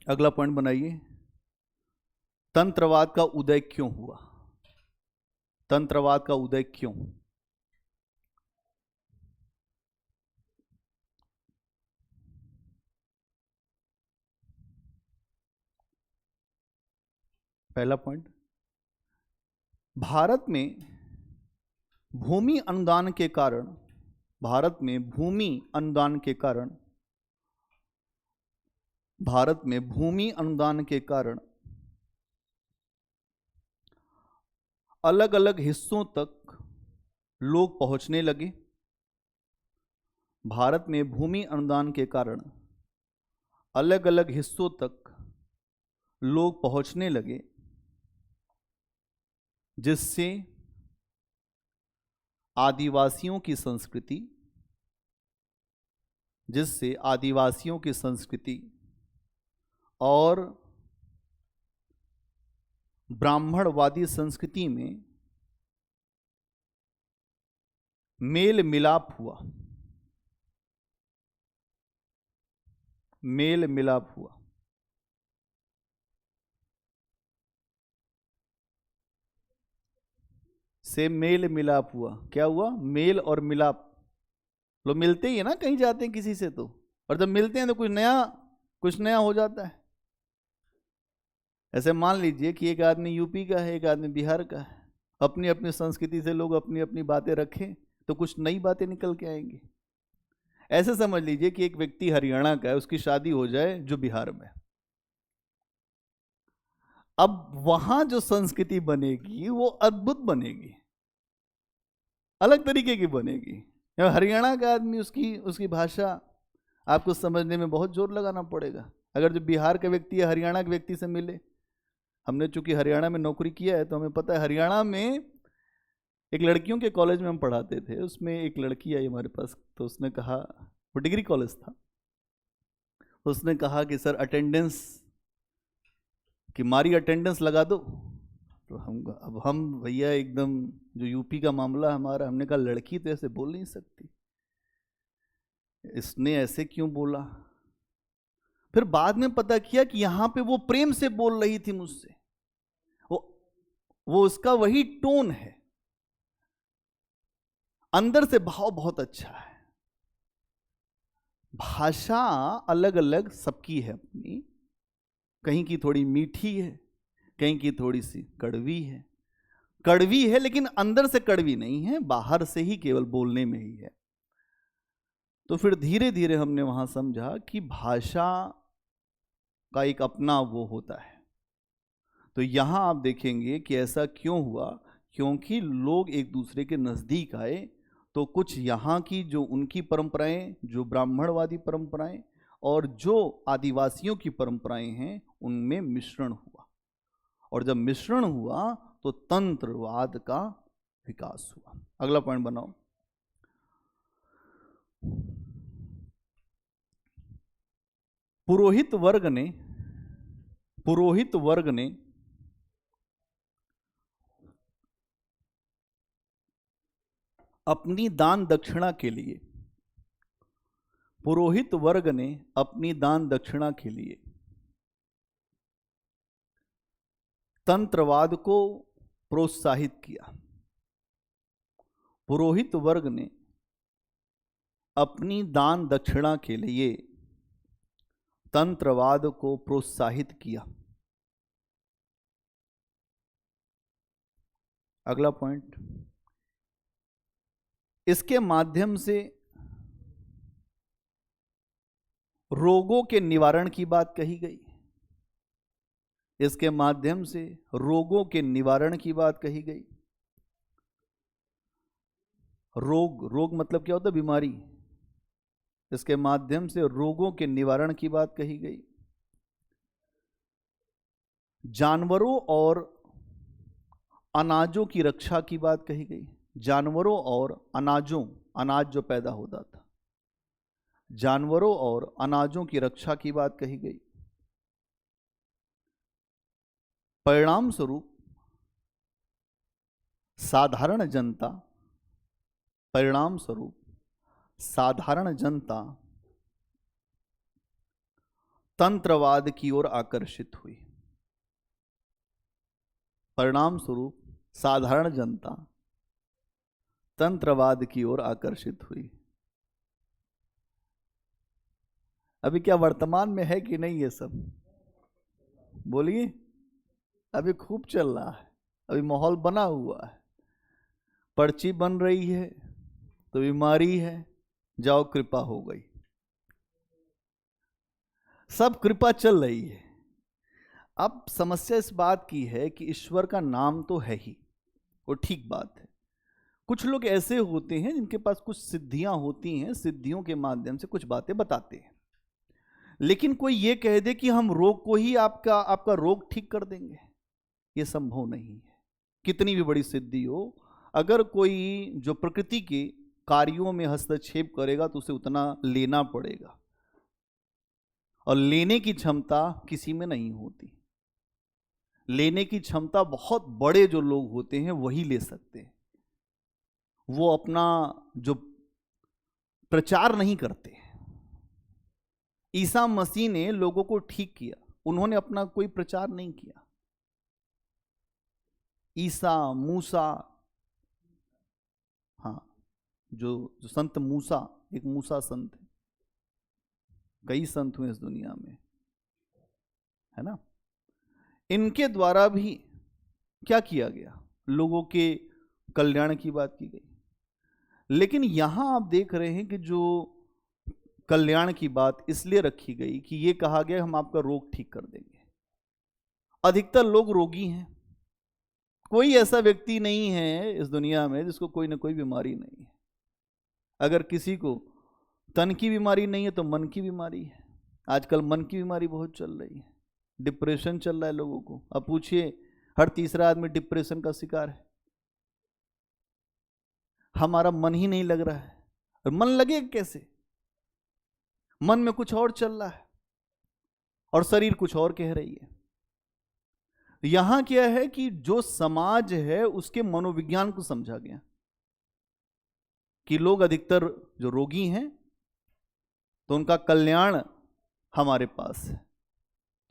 S1: अगला पॉइंट बनाइए, तंत्रवाद का उदय क्यों हुआ? तंत्रवाद का उदय क्यों? पहला पॉइंट, भारत में भूमि अनुदान के कारण, भारत में भूमि अनुदान के कारण, भारत में भूमि अनुदान के कारण अलग अलग हिस्सों तक लोग पहुंचने लगे। भारत में भूमि अनुदान के कारण अलग अलग हिस्सों तक लोग पहुंचने लगे, जिससे आदिवासियों की संस्कृति, जिससे आदिवासियों की संस्कृति और ब्राह्मणवादी संस्कृति में मेल मिलाप हुआ, मेल मिलाप हुआ। से मेल मिलाप हुआ। क्या हुआ? मेल और मिलाप। लोग मिलते ही है ना, कहीं जाते हैं किसी से तो, और जब मिलते हैं तो कुछ नया हो जाता है। ऐसे मान लीजिए कि एक आदमी यूपी का है, एक आदमी बिहार का है, अपनी अपनी संस्कृति से लोग अपनी अपनी बातें रखें तो कुछ नई बातें निकल के आएंगी। ऐसे समझ लीजिए कि एक व्यक्ति हरियाणा का है, उसकी शादी हो जाए जो बिहार में, अब वहां जो संस्कृति बनेगी वो अद्भुत बनेगी, अलग तरीके की बनेगी। हरियाणा का आदमी, उसकी भाषा आपको समझने में बहुत जोर लगाना पड़ेगा। अगर जो बिहार का व्यक्ति है हरियाणा के व्यक्ति से मिले, हमने चूंकि हरियाणा में नौकरी किया है तो हमें पता है, हरियाणा में एक लड़कियों के कॉलेज में हम पढ़ाते थे, उसमें एक लड़की आई हमारे पास, तो उसने कहा, वो डिग्री कॉलेज था, उसने कहा कि सर अटेंडेंस कि मारी अटेंडेंस लगा दो। तो हम भैया एकदम, जो यूपी का मामला हमारा, हमने कहा लड़की तो ऐसे बोल नहीं सकती, इसने ऐसे क्यों बोला? फिर बाद में पता किया कि यहां पे वो प्रेम से बोल रही थी मुझसे, वो उसका वही टोन है, अंदर से भाव बहुत अच्छा है। भाषा अलग अलग सबकी है अपनी, कहीं की थोड़ी मीठी है, कहीं की थोड़ी सी कड़वी है, कड़वी है लेकिन अंदर से कड़वी नहीं है, बाहर से ही केवल बोलने में ही है। तो फिर धीरे धीरे हमने वहां समझा कि भाषा का एक अपना वो होता है। तो यहां आप देखेंगे कि ऐसा क्यों हुआ, क्योंकि लोग एक दूसरे के नजदीक आए, तो कुछ यहाँ की जो उनकी परंपराएं, जो ब्राह्मणवादी परंपराएं और जो आदिवासियों की परंपराएं हैं, उनमें मिश्रण हुआ, और जब मिश्रण हुआ तो तंत्रवाद का विकास हुआ। अगला पॉइंट बनाओ, पुरोहित वर्ग ने अपनी दान दक्षिणा के लिए, पुरोहित वर्ग ने अपनी दान दक्षिणा के लिए तंत्रवाद को प्रोत्साहित किया। पुरोहित वर्ग ने अपनी दान दक्षिणा के लिए तंत्रवाद को प्रोत्साहित किया। अगला पॉइंट, इसके माध्यम से रोगों के निवारण की बात कही गई, इसके माध्यम से रोगों के निवारण की बात कही गई। रोग मतलब क्या होता है? बीमारी। इसके माध्यम से रोगों के निवारण की बात कही गई। जानवरों और अनाजों की रक्षा की बात कही गई। जानवरों और अनाज जो पैदा होता था जानवरों और अनाजों की रक्षा की बात कही गई। परिणाम स्वरूप साधारण जनता, परिणाम स्वरूप साधारण जनता तंत्रवाद की ओर आकर्षित हुई। परिणाम स्वरूप साधारण जनता तंत्रवाद की ओर आकर्षित हुई। अभी क्या वर्तमान में है कि नहीं ये सब? बोलिए। अभी खूब चल रहा है, अभी माहौल बना हुआ है, पर्ची बन रही है तो बीमारी है, जाओ कृपा हो गई, सब कृपा चल रही है। अब समस्या इस बात की है कि ईश्वर का नाम तो है ही, वो ठीक बात है। कुछ लोग ऐसे होते हैं जिनके पास कुछ सिद्धियां होती हैं, सिद्धियों के माध्यम से कुछ बातें बताते हैं, लेकिन कोई ये कह दे कि हम रोग को ही आपका रोग ठीक कर देंगे, ये संभव नहीं है। कितनी भी बड़ी सिद्धि हो, अगर कोई जो प्रकृति के कार्यों में हस्तक्षेप करेगा तो उसे उतना लेना पड़ेगा, और लेने की क्षमता किसी में नहीं होती। लेने की क्षमता बहुत बड़े जो लोग होते हैं वही ले सकते हैं। वो अपना जो प्रचार नहीं करते। ईसा मसीह ने लोगों को ठीक किया, उन्होंने अपना कोई प्रचार नहीं किया। ईसा, मूसा, हाँ, जो संत मूसा, एक मूसा संत है, कई संत हुए इस दुनिया में, है ना। इनके द्वारा भी क्या किया गया? लोगों के कल्याण की बात की गई। लेकिन यहां आप देख रहे हैं कि जो कल्याण की बात इसलिए रखी गई कि ये कहा गया हम आपका रोग ठीक कर देंगे। अधिकतर लोग रोगी हैं, कोई ऐसा व्यक्ति नहीं है इस दुनिया में जिसको कोई ना कोई बीमारी नहीं है। अगर किसी को तन की बीमारी नहीं है तो मन की बीमारी है। आजकल मन की बीमारी बहुत चल रही है, डिप्रेशन चल रहा है लोगों को। अब पूछिए, हर तीसरा आदमी डिप्रेशन का शिकार है। हमारा मन ही नहीं लग रहा है, और मन लगेगा कैसे? मन में कुछ और चल रहा है और शरीर कुछ और कह रही है। यहां क्या है कि जो समाज है उसके मनोविज्ञान को समझा गया कि लोग अधिकतर जो रोगी हैं तो उनका कल्याण हमारे पास है,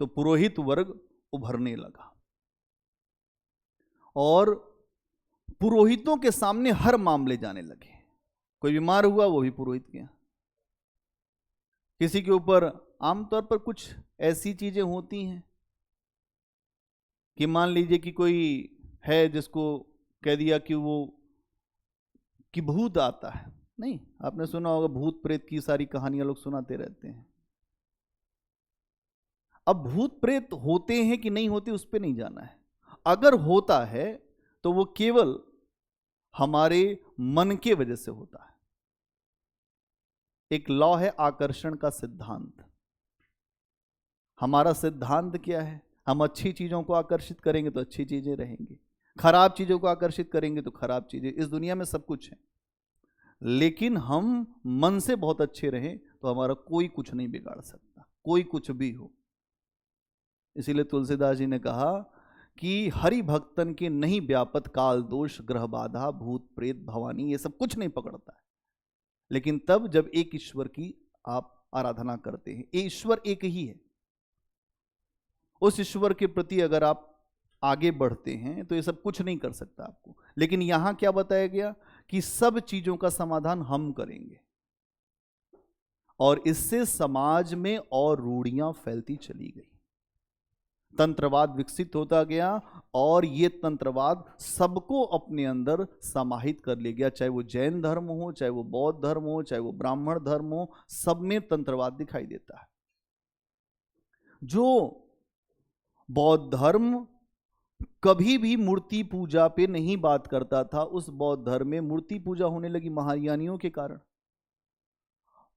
S1: तो पुरोहित वर्ग उभरने लगा और पुरोहितों के सामने हर मामले जाने लगे। कोई बीमार हुआ वो भी पुरोहित के यहाँ। किसी के ऊपर आमतौर पर कुछ ऐसी चीजें होती हैं कि मान लीजिए कि कोई है जिसको कह दिया कि वो कि भूत आता है। नहीं, आपने सुना होगा भूत प्रेत की सारी कहानियां लोग सुनाते रहते हैं। अब भूत प्रेत होते हैं कि नहीं होते उस पर नहीं जाना है। अगर होता है तो वो केवल हमारे मन के वजह से होता है। एक लॉ है आकर्षण का सिद्धांत। हमारा सिद्धांत क्या है? हम अच्छी चीजों को आकर्षित करेंगे तो अच्छी चीजें रहेंगी, खराब चीजों को आकर्षित करेंगे तो खराब चीजें। इस दुनिया में सब कुछ है, लेकिन हम मन से बहुत अच्छे रहें तो हमारा कोई कुछ नहीं बिगाड़ सकता, कोई कुछ भी हो। इसीलिए तुलसीदास जी ने कहा कि हरि भक्तन के नहीं व्यापत काल दोष ग्रह बाधा भूत प्रेत भवानी, ये सब कुछ नहीं पकड़ता है। लेकिन तब जब एक ईश्वर की आप आराधना करते हैं, ये ईश्वर एक ही है, उस ईश्वर के प्रति अगर आप आगे बढ़ते हैं तो ये सब कुछ नहीं कर सकता आपको। लेकिन यहां क्या बताया गया कि सब चीजों का समाधान हम करेंगे, और इससे समाज में और रूढ़ियां फैलती चली गई। तंत्रवाद विकसित होता गया और ये तंत्रवाद सबको अपने अंदर समाहित कर ले गया, चाहे वो जैन धर्म हो, चाहे वो बौद्ध धर्म हो, चाहे वो ब्राह्मण धर्म हो, सब में तंत्रवाद दिखाई देता है। जो बौद्ध धर्म कभी भी मूर्ति पूजा पे नहीं बात करता था, उस बौद्ध धर्म में मूर्ति पूजा होने लगी महायानियों के कारण।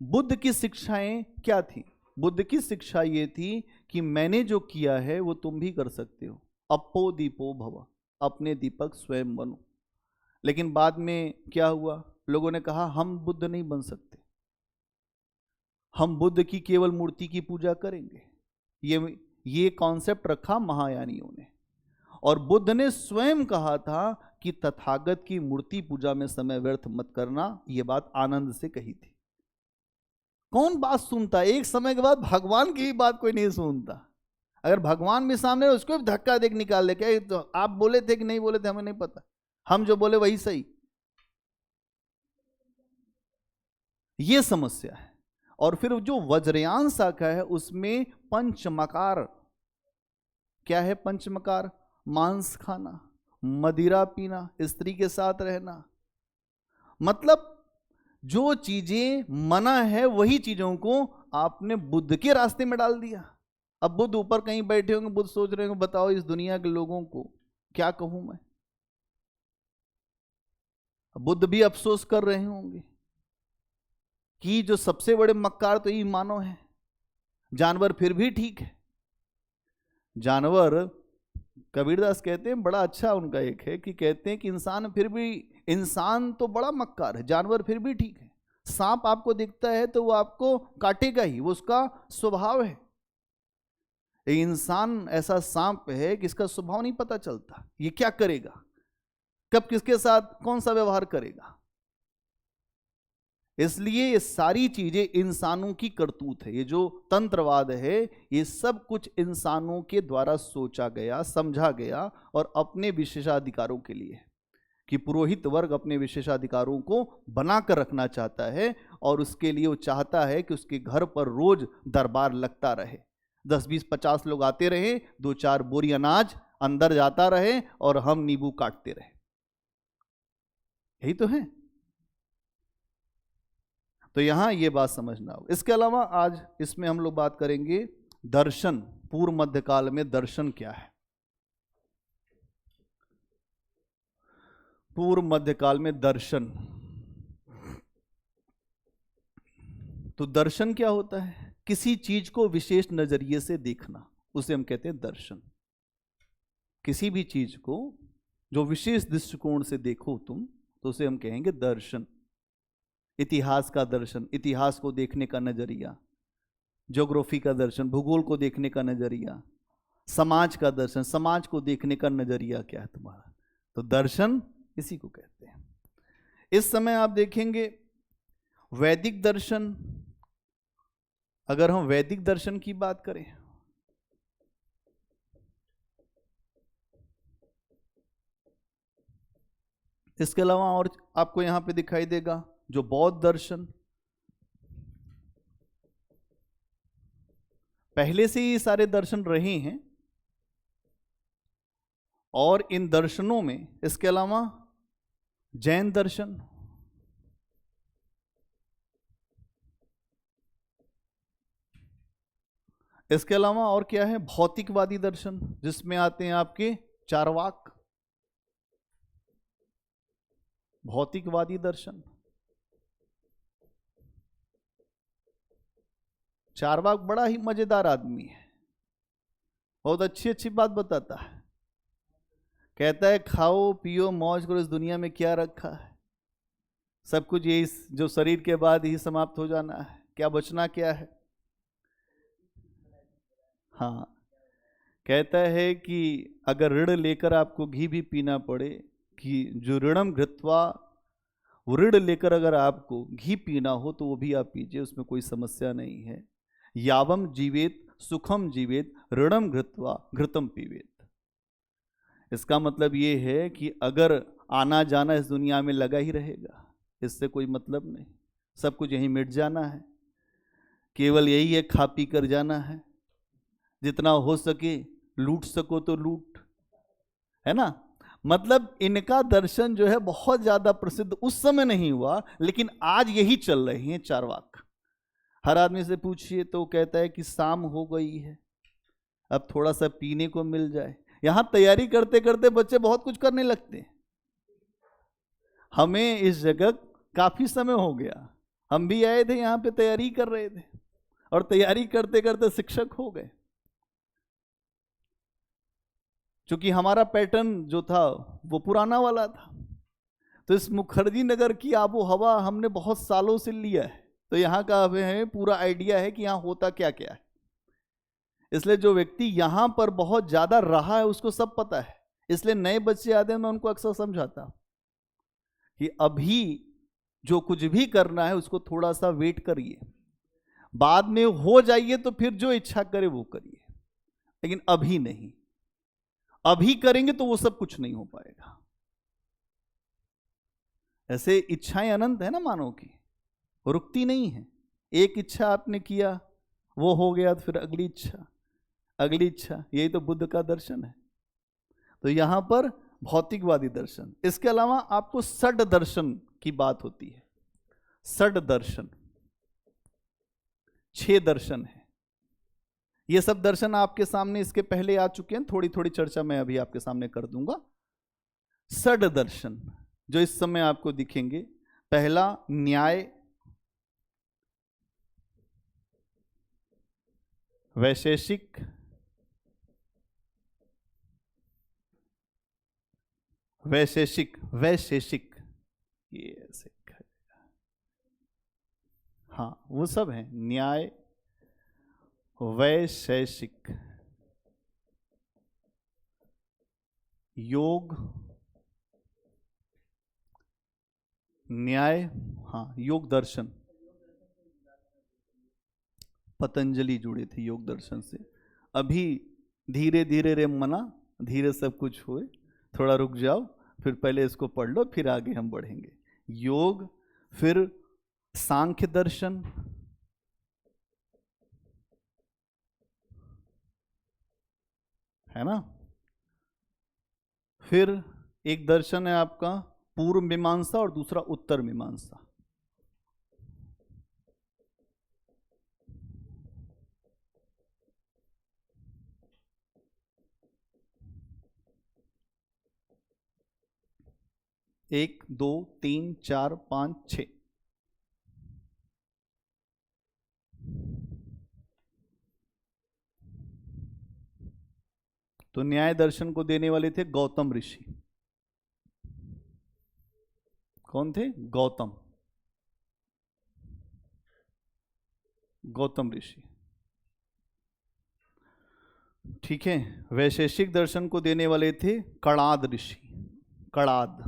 S1: बुद्ध की शिक्षाएं क्या थी? बुद्ध की शिक्षा ये थी कि मैंने जो किया है वो तुम भी कर सकते हो। अपो दीपो भव, अपने दीपक स्वयं बनो। लेकिन बाद में क्या हुआ? लोगों ने कहा हम बुद्ध नहीं बन सकते, हम बुद्ध की केवल मूर्ति की पूजा करेंगे। ये कॉन्सेप्ट रखा महायानियों ने। और बुद्ध ने स्वयं कहा था कि तथागत की मूर्ति पूजा में समय व्यर्थ मत करना। यह बात आनंद से कही थी। कौन बात सुनता? एक समय के बाद भगवान की बात कोई नहीं सुनता। अगर भगवान भी सामने उसको भी धक्का देकर निकाल दे, क्या तो आप बोले थे कि नहीं बोले थे हमें नहीं पता, हम जो बोले वही सही। ये समस्या है। और फिर जो वज्रयान शाखा है उसमें पंचमकार। क्या है पंचमकार? मांस खाना, मदिरा पीना, स्त्री के साथ रहना। मतलब जो चीजें मना है वही चीजों को आपने बुद्ध के रास्ते में डाल दिया। अब बुद्ध ऊपर कहीं बैठे होंगे, बुद्ध सोच रहे होंगे बताओ इस दुनिया के लोगों को क्या कहूं मैं। बुद्ध भी अफसोस कर रहे होंगे कि जो सबसे बड़े मक्कार तो ये मानव है। जानवर फिर भी ठीक है। जानवर, कबीरदास कहते हैं बड़ा अच्छा उनका एक है कि कहते हैं कि इंसान फिर भी, इंसान तो बड़ा मक्कार है, जानवर फिर भी ठीक है। सांप आपको दिखता है तो वो आपको काटेगा ही, वो उसका स्वभाव है। इंसान ऐसा सांप है कि इसका स्वभाव नहीं पता चलता, ये क्या करेगा, कब किसके साथ कौन सा व्यवहार करेगा। इसलिए ये सारी चीजें इंसानों की करतूत है। ये जो तंत्रवाद है ये सब कुछ इंसानों के द्वारा सोचा गया, समझा गया और अपने विशेषाधिकारों के लिए, कि पुरोहित वर्ग अपने विशेषाधिकारों को बनाकर रखना चाहता है और उसके लिए वो चाहता है कि उसके घर पर रोज दरबार लगता रहे, 10 20 50 लोग आते रहे, 2-4 बोरी अनाज अंदर जाता रहे और हम नींबू काटते रहे। यही तो है। तो यहां यह बात समझना हो। इसके अलावा आज इसमें हम लोग बात करेंगे दर्शन। पूर्व मध्यकाल में दर्शन क्या है? पूर्व मध्यकाल में दर्शन, तो दर्शन क्या होता है? किसी चीज को विशेष नजरिए से देखना, उसे हम कहते हैं दर्शन। किसी भी चीज को जो विशेष दृष्टिकोण से देखो तुम, तो उसे हम कहेंगे दर्शन। इतिहास का दर्शन, इतिहास को देखने का नजरिया। ज्योग्राफी का दर्शन, भूगोल को देखने का नजरिया। समाज का दर्शन, समाज को देखने का नजरिया क्या है तुम्हारा। तो दर्शन इसी को कहते हैं। इस समय आप देखेंगे वैदिक दर्शन, अगर हम वैदिक दर्शन की बात करें, इसके अलावा और आपको यहां पे दिखाई देगा जो बौद्ध दर्शन। पहले से ही सारे दर्शन रहे हैं और इन दर्शनों में इसके अलावा जैन दर्शन, इसके अलावा और क्या है, भौतिकवादी दर्शन, जिसमें आते हैं आपके चार्वाक। भौतिकवादी दर्शन, चार्वाक बड़ा ही मजेदार आदमी है, बहुत अच्छी अच्छी बात बताता है। कहता है खाओ पियो मौज करो, इस दुनिया में क्या रखा है, सब कुछ यही जो शरीर के बाद ही समाप्त हो जाना है, क्या बचना क्या है। हाँ, कहता है कि अगर ऋण लेकर आपको घी भी पीना पड़े, कि जो ऋणम घृत्वा, वो ऋण लेकर अगर आपको घी पीना हो तो वो भी आप पीजिए, उसमें कोई समस्या नहीं है। यावम जीवेत सुखम जीवेत ऋणम घृत्वा घृतम पीवेत। इसका मतलब ये है कि अगर आना जाना इस दुनिया में लगा ही रहेगा, इससे कोई मतलब नहीं, सब कुछ यहीं मिट जाना है, केवल यही है खा पी कर जाना है, जितना हो सके लूट सको तो लूट, है ना। मतलब इनका दर्शन जो है बहुत ज्यादा प्रसिद्ध उस समय नहीं हुआ, लेकिन आज यही चल रहे हैं चार्वाक। हर आदमी से पूछिए तो कहता है कि शाम हो गई है, अब थोड़ा सा पीने को मिल जाए। यहां तैयारी करते करते बच्चे बहुत कुछ करने लगते हैं। हमें इस जगह काफी समय हो गया, हम भी आए थे यहां पे तैयारी कर रहे थे, और तैयारी करते करते शिक्षक हो गए। क्योंकि हमारा पैटर्न जो था वो पुराना वाला था, तो इस मुखर्जी नगर की आबो हवा हमने बहुत सालों से लिया है, तो यहाँ का हमें पूरा आइडिया है कि यहाँ होता क्या क्या है। इसलिए जो व्यक्ति यहाँ पर बहुत ज्यादा रहा है उसको सब पता है। इसलिए नए बच्चे आते हैं, मैं उनको अक्सर समझाता हूं कि अभी जो कुछ भी करना है उसको थोड़ा सा वेट करिए, बाद में हो जाइए तो फिर जो इच्छा करे वो करिए, लेकिन अभी नहीं। अभी करेंगे तो वो सब कुछ नहीं हो पाएगा। ऐसे इच्छाएं अनंत है ना मानव की, रुकती नहीं है। एक इच्छा आपने किया, वो हो गया, तो फिर अगली इच्छा, अगली इच्छा। यही तो बुद्ध का दर्शन है। तो यहां पर भौतिकवादी दर्शन, इसके अलावा आपको षड दर्शन की बात होती है। षड दर्शन 6 दर्शन है। ये सब दर्शन आपके सामने इसके पहले आ चुके हैं, थोड़ी थोड़ी चर्चा मैं अभी आपके सामने कर दूंगा। षड दर्शन जो इस समय आपको दिखेंगे, पहला न्याय, वैशेषिक, वैशेषिक, वैशेषिक, ये ऐसे, हाँ वो सब है। न्याय, वैशेषिक, योग, न्याय, हाँ योग दर्शन। पतंजलि जुड़े थे योग दर्शन से। अभी धीरे धीरे रे मना, धीरे सब कुछ हुए, थोड़ा रुक जाओ, फिर पहले इसको पढ़ लो, फिर आगे हम बढ़ेंगे। योग, फिर सांख्य दर्शन, है ना। फिर एक दर्शन है आपका पूर्व मीमांसा और दूसरा उत्तर मीमांसा। एक, दो, तीन, चार, पांच, 6। तो न्याय दर्शन को देने वाले थे गौतम ऋषि। कौन थे? गौतम, गौतम ऋषि। ठीक है। वैशेषिक दर्शन को देने वाले थे कणाद ऋषि, कणाद।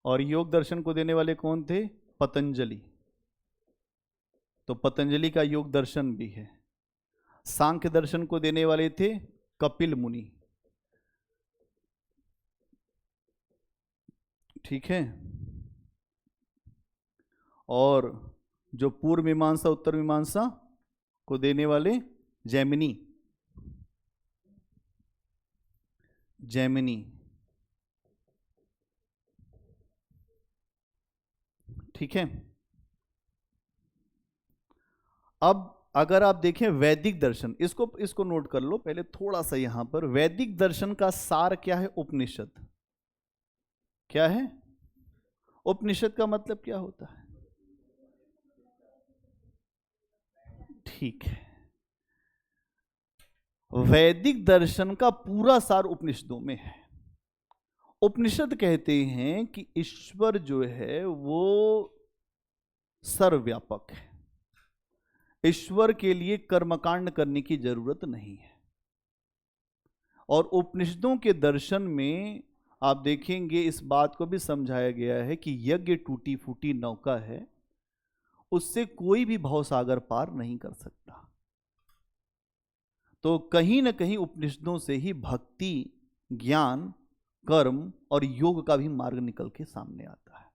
S1: और योग दर्शन को देने वाले कौन थे? पतंजलि। तो पतंजलि का योग दर्शन भी है। सांख्य दर्शन को देने वाले थे कपिल मुनि। ठीक है। और जो पूर्व मीमांसा उत्तर मीमांसा को देने वाले जैमिनी, जैमिनी। ठीक है। अब अगर आप देखें वैदिक दर्शन, इसको नोट कर लो पहले थोड़ा सा यहां पर। वैदिक दर्शन का सार क्या है? उपनिषद। क्या है? उपनिषद का मतलब क्या होता है? ठीक है। वैदिक दर्शन का पूरा सार उपनिषदों में है। उपनिषद कहते हैं कि ईश्वर जो है वो सर्वव्यापक है। ईश्वर के लिए कर्मकांड करने की जरूरत नहीं है। और उपनिषदों के दर्शन में आप देखेंगे इस बात को भी समझाया गया है कि यज्ञ टूटी फूटी नौका है, उससे कोई भी भवसागर पार नहीं कर सकता। तो कहीं ना कहीं उपनिषदों से ही भक्ति, ज्ञान, कर्म और योग का भी मार्ग निकल के सामने आता है।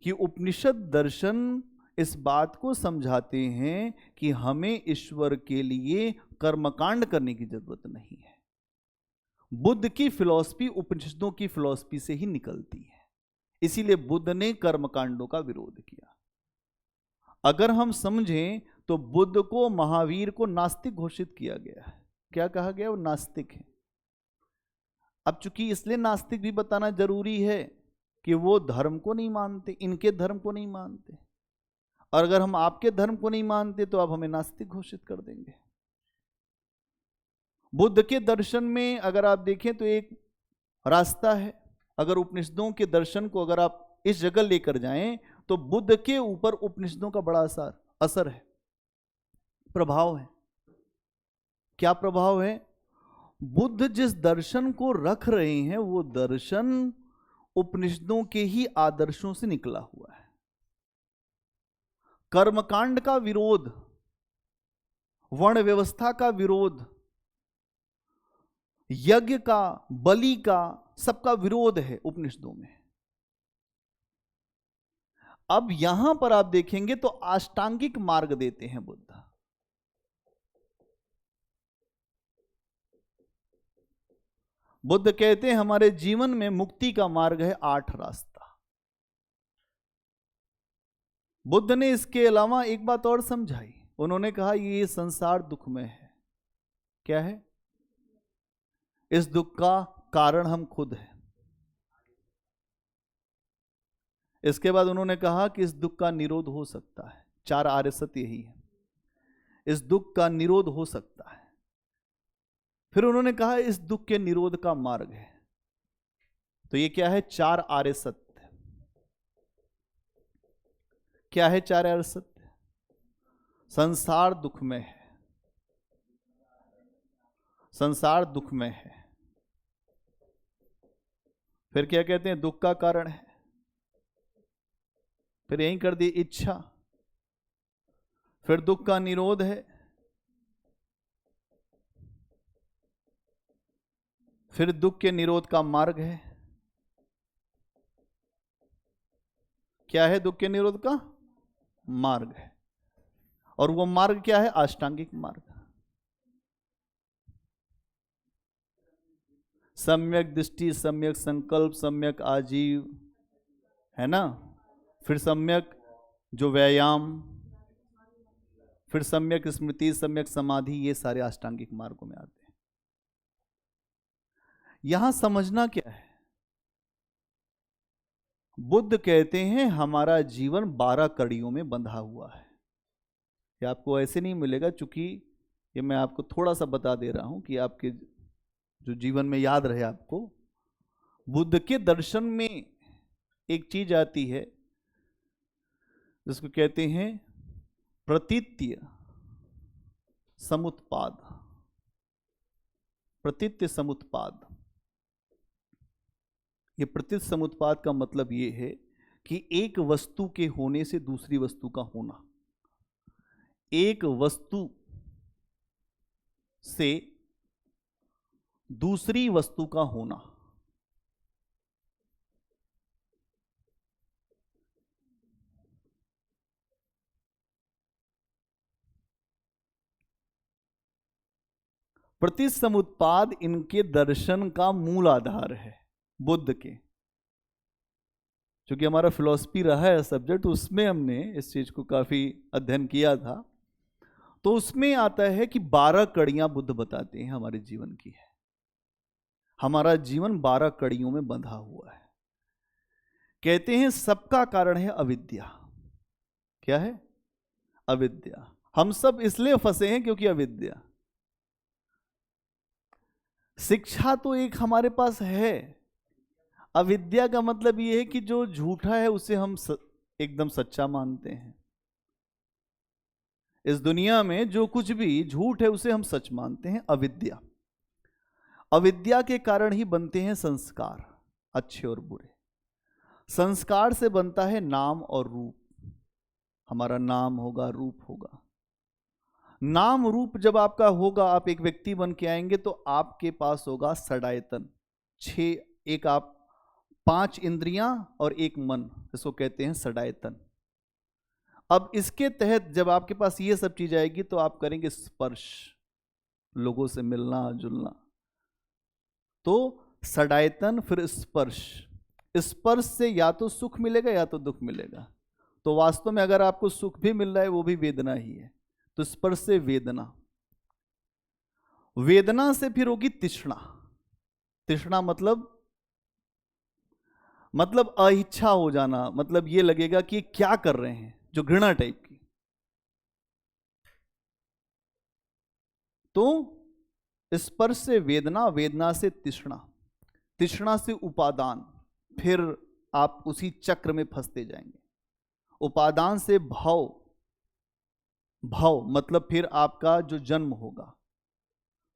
S1: कि उपनिषद दर्शन इस बात को समझाते हैं कि हमें ईश्वर के लिए कर्मकांड करने की जरूरत नहीं है। बुद्ध की फिलॉसफी उपनिषदों की फिलॉसफी से ही निकलती है, इसीलिए बुद्ध ने कर्मकांडों का विरोध किया। अगर हम समझें तो बुद्ध को, महावीर को नास्तिक घोषित किया गया है। क्या कहा गया? वो नास्तिक है। अब चूंकि इसलिए नास्तिक भी बताना जरूरी है कि वो धर्म को नहीं मानते, इनके धर्म को नहीं मानते, और अगर हम आपके धर्म को नहीं मानते तो आप हमें नास्तिक घोषित कर देंगे। बुद्ध के दर्शन में अगर आप देखें तो एक रास्ता है, अगर उपनिषदों के दर्शन को अगर आप इस जगह लेकर जाएं तो बुद्ध के ऊपर उपनिषदों का बड़ा असर है, प्रभाव है। क्या प्रभाव है? बुद्ध जिस दर्शन को रख रहे हैं वो दर्शन उपनिषदों के ही आदर्शों से निकला हुआ है। कर्मकांड का विरोध, वर्ण व्यवस्था का विरोध, यज्ञ का, बलि का, सबका विरोध है उपनिषदों में। अब यहां पर आप देखेंगे तो अष्टांगिक मार्ग देते हैं बुद्ध। बुद्ध कहते हैं हमारे जीवन में मुक्ति का मार्ग है 8 रास्ता। बुद्ध ने इसके अलावा एक बात और समझाई, उन्होंने कहा ये संसार दुखमय है। क्या है? इस दुख का कारण हम खुद हैं। इसके बाद उन्होंने कहा कि इस दुख का निरोध हो सकता है। 4 आर्य सत्य यही है, इस दुख का निरोध हो सकता है। फिर उन्होंने कहा इस दुख के निरोध का मार्ग है। तो ये क्या है? 4 आर्य सत्य। क्या है 4 आर्य सत्य? संसार दुखमय है, संसार दुखमय है। फिर क्या कहते हैं? दुख का कारण है। फिर यहीं कर दी इच्छा। फिर दुख का निरोध है। फिर दुख के निरोध का मार्ग है। क्या है? दुख के निरोध का मार्ग है। और वो मार्ग क्या है? अष्टांगिक मार्ग। सम्यक दृष्टि, सम्यक संकल्प, सम्यक आजीव, है ना? फिर सम्यक जो व्यायाम, फिर सम्यक स्मृति, सम्यक समाधि, ये सारे अष्टांगिक मार्गों में आते हैं। यहां समझना क्या है? बुद्ध कहते हैं हमारा जीवन 12 कड़ियों में बंधा हुआ है। ये आपको ऐसे नहीं मिलेगा, चूंकि ये मैं आपको थोड़ा सा बता दे रहा हूं कि आपके जो जीवन में याद रहे आपको। बुद्ध के दर्शन में एक चीज आती है जिसको कहते हैं प्रतीत्य समुत्पाद। प्रतीत्य समुत्पाद, ये प्रतीत समुत्पाद का मतलब ये है कि एक वस्तु के होने से दूसरी वस्तु का होना, एक वस्तु से दूसरी वस्तु का होना। प्रतीत समुत्पाद इनके दर्शन का मूल आधार है बुद्ध के। क्योंकि हमारा फिलॉसफी रहा है सब्जेक्ट, उसमें हमने इस चीज को काफी अध्ययन किया था। तो उसमें आता है कि 12 कड़ियां बुद्ध बताते हैं हमारे जीवन की है। हमारा जीवन 12 कड़ियों में बंधा हुआ है। कहते हैं सबका कारण है अविद्या। क्या है? अविद्या। हम सब इसलिए फंसे हैं क्योंकि अविद्या। शिक्षा तो एक हमारे पास है, अविद्या का मतलब यह है कि जो झूठा है उसे हम एकदम सच्चा मानते हैं। इस दुनिया में जो कुछ भी झूठ है उसे हम सच मानते हैं, अविद्या। अविद्या के कारण ही बनते हैं संस्कार, अच्छे और बुरे। संस्कार से बनता है नाम और रूप। हमारा नाम होगा, रूप होगा। नाम रूप जब आपका होगा, आप एक व्यक्ति बन के आएंगे तो आपके पास होगा षडायतन, 6, एक आप 5 इंद्रियां और एक मन, इसको कहते हैं षडायतन। अब इसके तहत जब आपके पास ये सब चीज आएगी तो आप करेंगे स्पर्श, लोगों से मिलना जुलना। तो षडायतन, फिर स्पर्श। स्पर्श से या तो सुख मिलेगा या तो दुख मिलेगा। तो वास्तव में अगर आपको सुख भी मिल रहा है वो भी वेदना ही है। तो स्पर्श से वेदना, वेदना से फिर होगी तृष्णा। तृष्णा मतलब अइच्छा हो जाना, मतलब ये लगेगा कि क्या कर रहे हैं, जो घृणा टाइप की। तो स्पर्श से वेदना, वेदना से तृष्णा, तृष्णा से उपादान, फिर आप उसी चक्र में फंसते जाएंगे। उपादान से भव, भव मतलब फिर आपका जो जन्म होगा,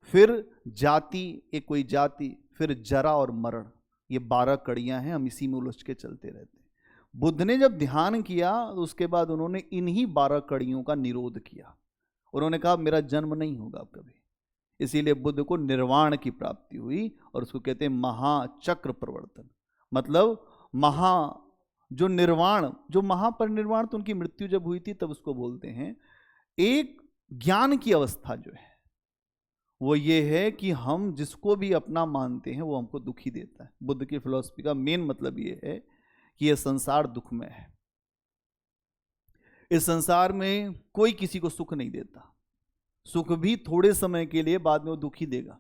S1: फिर जाति, एक कोई जाति, फिर जरा और मरण, ये 12 कड़ियां हैं, हम इसी में उलझ के चलते रहते हैं। बुद्ध ने जब ध्यान किया तो उसके बाद उन्होंने इन्हीं 12 कड़ियों का निरोध किया। उन्होंने कहा मेरा जन्म नहीं होगा अब कभी। इसीलिए बुद्ध को निर्वाण की प्राप्ति हुई और उसको कहते हैं महाचक्र प्रवर्तन। मतलब जो निर्वाण, जो महापरिनिर्वाण, तो उनकी मृत्यु जब हुई थी तब उसको बोलते हैं। एक ज्ञान की अवस्था जो है वो ये है कि हम जिसको भी अपना मानते हैं वो हमको दुखी देता है। बुद्ध की फिलॉसफी का मेन मतलब ये है कि यह संसार दुखमय है। इस संसार में कोई किसी को सुख नहीं देता। सुख भी थोड़े समय के लिए, बाद में वो दुखी देगा।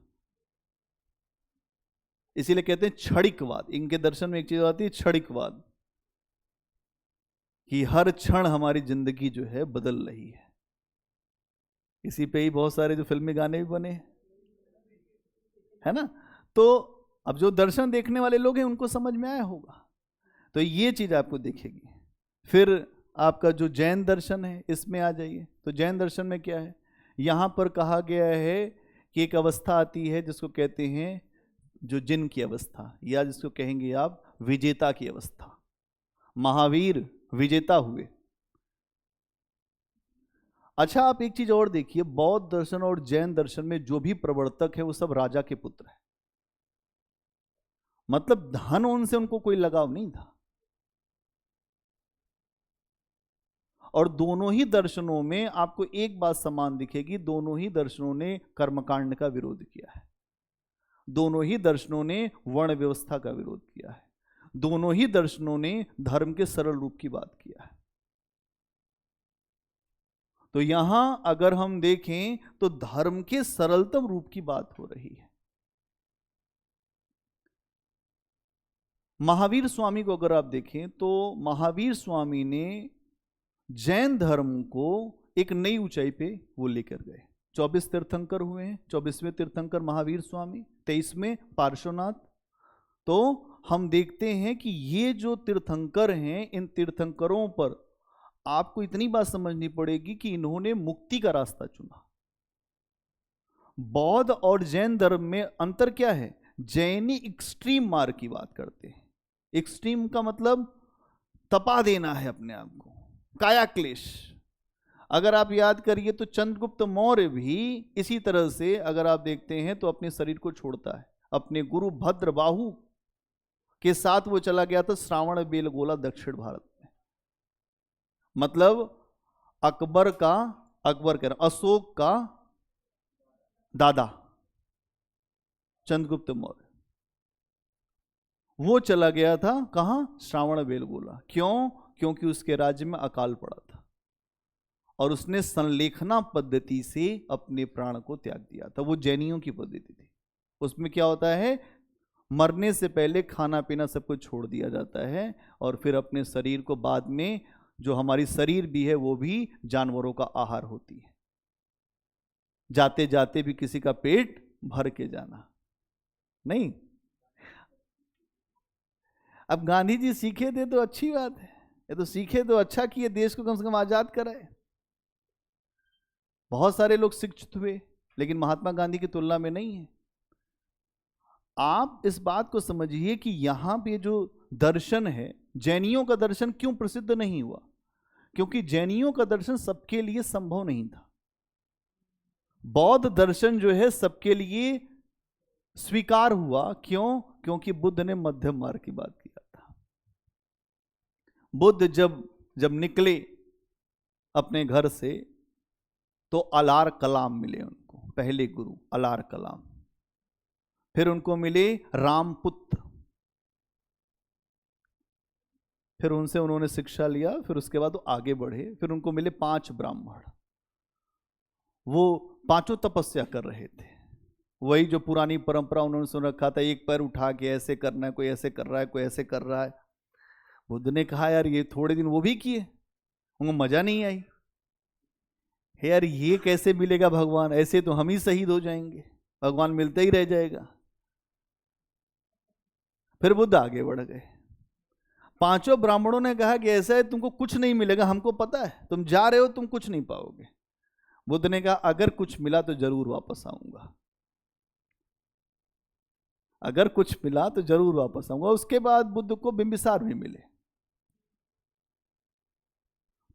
S1: इसीलिए कहते हैं क्षणिकवाद। इनके दर्शन में एक चीज आती है क्षणिकवाद, कि हर क्षण हमारी जिंदगी जो है बदल रही है। इसी पे ही बहुत सारे जो फिल्मी गाने भी बने है ना। तो अब जो दर्शन देखने वाले लोग हैं उनको समझ में आया होगा, तो ये चीज आपको दिखेगी। फिर आपका जो जैन दर्शन है इसमें आ जाइए। तो जैन दर्शन में क्या है, यहां पर कहा गया है कि एक अवस्था आती है जिसको कहते हैं जो जिन की अवस्था, या जिसको कहेंगे आप विजेता की अवस्था। महावीर विजेता हुए। अच्छा, आप एक चीज और देखिए, बौद्ध दर्शन और जैन दर्शन में जो भी प्रवर्तक है वो सब राजा के पुत्र है। मतलब धन उनसे उनको कोई लगाव नहीं था। और दोनों ही दर्शनों में आपको एक बात समान दिखेगी, दोनों ही दर्शनों ने कर्मकांड का विरोध किया है। दोनों ही दर्शनों ने वर्ण व्यवस्था का विरोध किया है। दोनों ही दर्शनों ने धर्म के सरल रूप की बात किया है। तो यहां अगर हम देखें तो धर्म के सरलतम रूप की बात हो रही है। महावीर स्वामी को अगर आप देखें तो महावीर स्वामी ने जैन धर्म को एक नई ऊंचाई पे वो लेकर गए। 24 तीर्थंकर हुए हैं। 24वें तीर्थंकर महावीर स्वामी, 23वें पार्श्वनाथ। तो हम देखते हैं कि ये जो तीर्थंकर हैं, इन तीर्थंकरों पर आपको इतनी बात समझनी पड़ेगी कि इन्होंने मुक्ति का रास्ता चुना। बौद्ध और जैन धर्म में अंतर क्या है? जैनी एक्सट्रीम मार्ग की बात करते हैं। एक्सट्रीम का मतलब तपा देना है अपने आप को, काया क्लेश। अगर आप याद करिए तो चंद्रगुप्त मौर्य भी इसी तरह से, अगर आप देखते हैं तो अपने शरीर को छोड़ता है। अपने गुरु भद्रबाहु के साथ वो चला गया था श्रावण बेलगोला दक्षिण भारत में। मतलब अकबर कह रहा, अशोक का दादा चंद्रगुप्त मौर्य, वो चला गया था कहां? श्रावण बेलगोला। क्यों? क्योंकि उसके राज्य में अकाल पड़ा था और उसने संलेखना पद्धति से अपने प्राण को त्याग दिया था। वो जैनियों की पद्धति थी। उसमें क्या होता है, मरने से पहले खाना पीना सब कुछ छोड़ दिया जाता है और फिर अपने शरीर को, बाद में जो हमारी शरीर भी है वो भी जानवरों का आहार होती है। जाते जाते भी किसी का पेट भर के जाना नहीं। अब गांधी जी सीखे थे तो अच्छी बात है, ये तो सीखे तो अच्छा किए, देश को कम से कम आजाद कराए। बहुत सारे लोग शिक्षित हुए लेकिन महात्मा गांधी की तुलना में नहीं है। आप इस बात को समझिए कि यहां पे जो दर्शन है, जैनियों का दर्शन क्यों प्रसिद्ध नहीं हुआ? क्योंकि जैनियों का दर्शन सबके लिए संभव नहीं था। बौद्ध दर्शन जो है सबके लिए स्वीकार हुआ। क्यों? क्योंकि बुद्ध ने मध्यम मार्ग की बात किया था। बुद्ध जब निकले अपने घर से तो अलार कलाम मिले उनको, पहले गुरु अलार कलाम। फिर उनको मिले रामपुत्र, फिर उनसे उन्होंने शिक्षा लिया। फिर उसके बाद वो आगे बढ़े। फिर उनको मिले 5 ब्राह्मण। वो पांचों तपस्या कर रहे थे। वही जो पुरानी परंपरा उन्होंने सुन रखा था, एक पैर उठा के ऐसे करना है, कोई ऐसे कर रहा है, कोई ऐसे कर रहा है। बुद्ध ने कहा यार ये थोड़े दिन वो भी किए, उनको मजा नहीं आई। यार ये कैसे मिलेगा भगवान, ऐसे तो हम ही शहीद हो जाएंगे, भगवान मिलता ही रह जाएगा। फिर बुद्ध आगे बढ़ गए। पांचों ब्राह्मणों ने कहा कि ऐसा है, तुमको कुछ नहीं मिलेगा, हमको पता है, तुम जा रहे हो, तुम कुछ नहीं पाओगे। बुद्ध ने कहा अगर कुछ मिला तो जरूर वापस आऊंगा, अगर कुछ मिला तो जरूर वापस आऊंगा। उसके बाद बुद्ध को बिंबिसार भी मिले,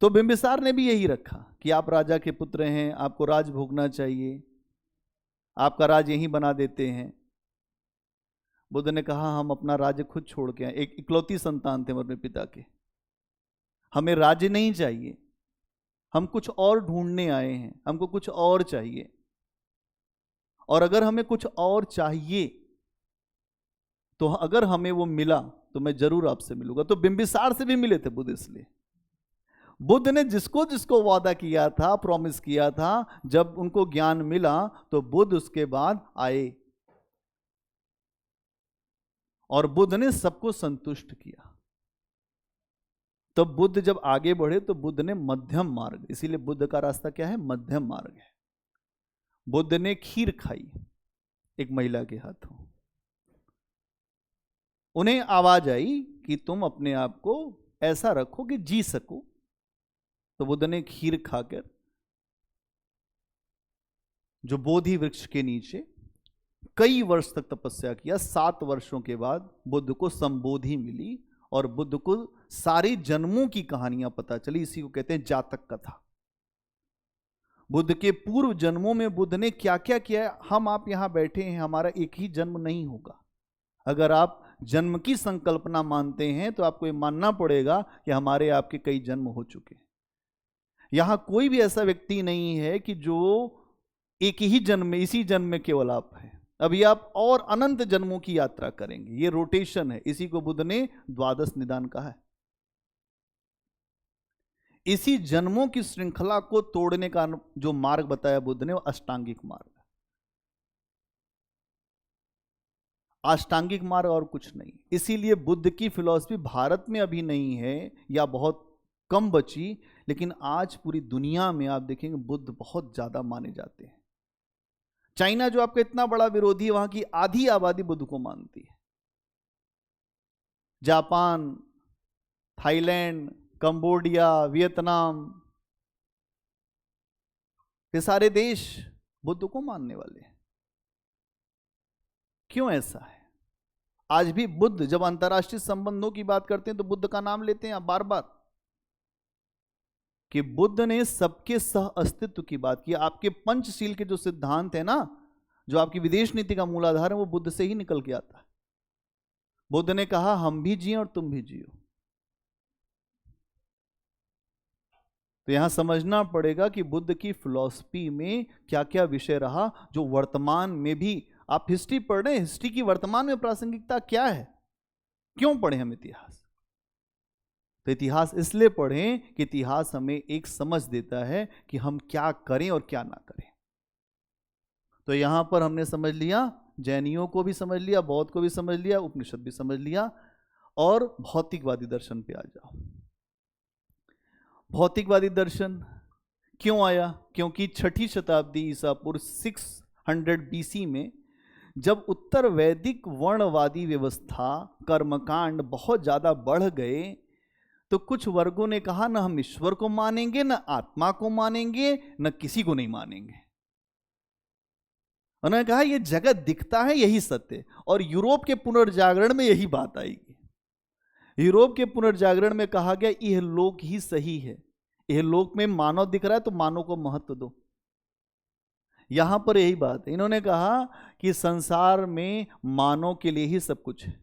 S1: तो बिंबिसार ने भी यही रखा कि आप राजा के पुत्र हैं, आपको राज भोगना चाहिए, आपका राज यहीं बना देते हैं। बुद्ध ने कहा हम अपना राज्य खुद छोड़ के आए, एक इकलौती संतान थे हम अपने पिता के, हमें राज्य नहीं चाहिए, हम कुछ और ढूंढने आए हैं, हमको कुछ और चाहिए, और अगर हमें कुछ और चाहिए तो अगर हमें वो मिला तो मैं जरूर आपसे मिलूंगा। तो बिंबिसार से भी मिले थे बुद्ध। इसलिए बुद्ध ने जिसको जिसको वादा किया था, प्रॉमिस किया था, जब उनको ज्ञान मिला तो बुद्ध उसके बाद आए और बुद्ध ने सबको संतुष्ट किया। तब बुद्ध जब आगे बढ़े तो बुद्ध ने मध्यम मार्ग, इसीलिए बुद्ध का रास्ता क्या है? मध्यम मार्ग है। बुद्ध ने खीर खाई एक महिला के हाथों, उन्हें आवाज आई कि तुम अपने आप को ऐसा रखो कि जी सको, तो बुद्ध ने खीर खाकर जो बोधि वृक्ष के नीचे कई वर्ष तक तपस्या किया। 7 वर्षों के बाद बुद्ध को संबोधि मिली और बुद्ध को सारे जन्मों की कहानियां पता चली। इसी को कहते हैं जातक कथा। बुद्ध के पूर्व जन्मों में बुद्ध ने क्या क्या किया है। हम आप यहां बैठे हैं, हमारा एक ही जन्म नहीं होगा। अगर आप जन्म की संकल्पना मानते हैं तो आपको ये मानना पड़ेगा कि हमारे आपके कई जन्म हो चुके हैं। यहां कोई भी ऐसा व्यक्ति नहीं है कि जो एक ही जन्म में, इसी जन्म में केवल आप हैं। अभी आप और अनंत जन्मों की यात्रा करेंगे, ये रोटेशन है। इसी को बुद्ध ने द्वादश निदान कहा है। इसी जन्मों की श्रृंखला को तोड़ने का जो मार्ग बताया बुद्ध ने, वो अष्टांगिक मार्ग। अष्टांगिक मार्ग और कुछ नहीं। इसीलिए बुद्ध की फिलॉसफी भारत में अभी नहीं है या बहुत कम बची, लेकिन आज पूरी दुनिया में आप देखेंगे बुद्ध बहुत ज्यादा माने जाते हैं। चाइना जो आपका इतना बड़ा विरोधी है, वहां की आधी आबादी बुद्ध को मानती है। जापान, थाईलैंड, कंबोडिया, वियतनाम, ये सारे देश बुद्ध को मानने वाले हैं। क्यों ऐसा है? आज भी बुद्ध जब अंतर्राष्ट्रीय संबंधों की बात करते हैं तो बुद्ध का नाम लेते हैं बार बार, कि बुद्ध ने सबके सह अस्तित्व की बात की। आपके पंचशील के जो सिद्धांत है ना, जो आपकी विदेश नीति का मूलाधार है, वो बुद्ध से ही निकल के आता है। बुद्ध ने कहा हम भी जिए और तुम भी जियो। तो यहां समझना पड़ेगा कि बुद्ध की फिलॉसफी में क्या क्या विषय रहा, जो वर्तमान में भी आप हिस्ट्री पढ़ रहे हैं। हिस्ट्री की वर्तमान में प्रासंगिकता क्या है? क्यों पढ़े हम इतिहास? तो इतिहास इसलिए पढ़ें कि इतिहास हमें एक समझ देता है कि हम क्या करें और क्या ना करें। तो यहां पर हमने समझ लिया, जैनियों को भी समझ लिया, बौद्ध को भी समझ लिया, उपनिषद भी समझ लिया, और भौतिकवादी दर्शन पे आ जाओ। भौतिकवादी दर्शन क्यों आया? क्योंकि 6ठी शताब्दी ईसा पूर्व 600 BC में जब उत्तर वैदिक वर्णवादी व्यवस्था, कर्मकांड बहुत ज्यादा बढ़ गए, तो कुछ वर्गों ने कहा ना हम ईश्वर को मानेंगे, ना आत्मा को मानेंगे, न किसी को नहीं मानेंगे। उन्होंने कहा यह जगत दिखता है, यही सत्य। और यूरोप के पुनर्जागरण में यही बात आएगी। यूरोप के पुनर्जागरण में कहा गया यह लोक ही सही है, यह लोक में मानव दिख रहा है तो मानव को महत्व दो। यहां पर यही बात है। इन्होंने कहा कि संसार में मानव के लिए ही सब कुछ है,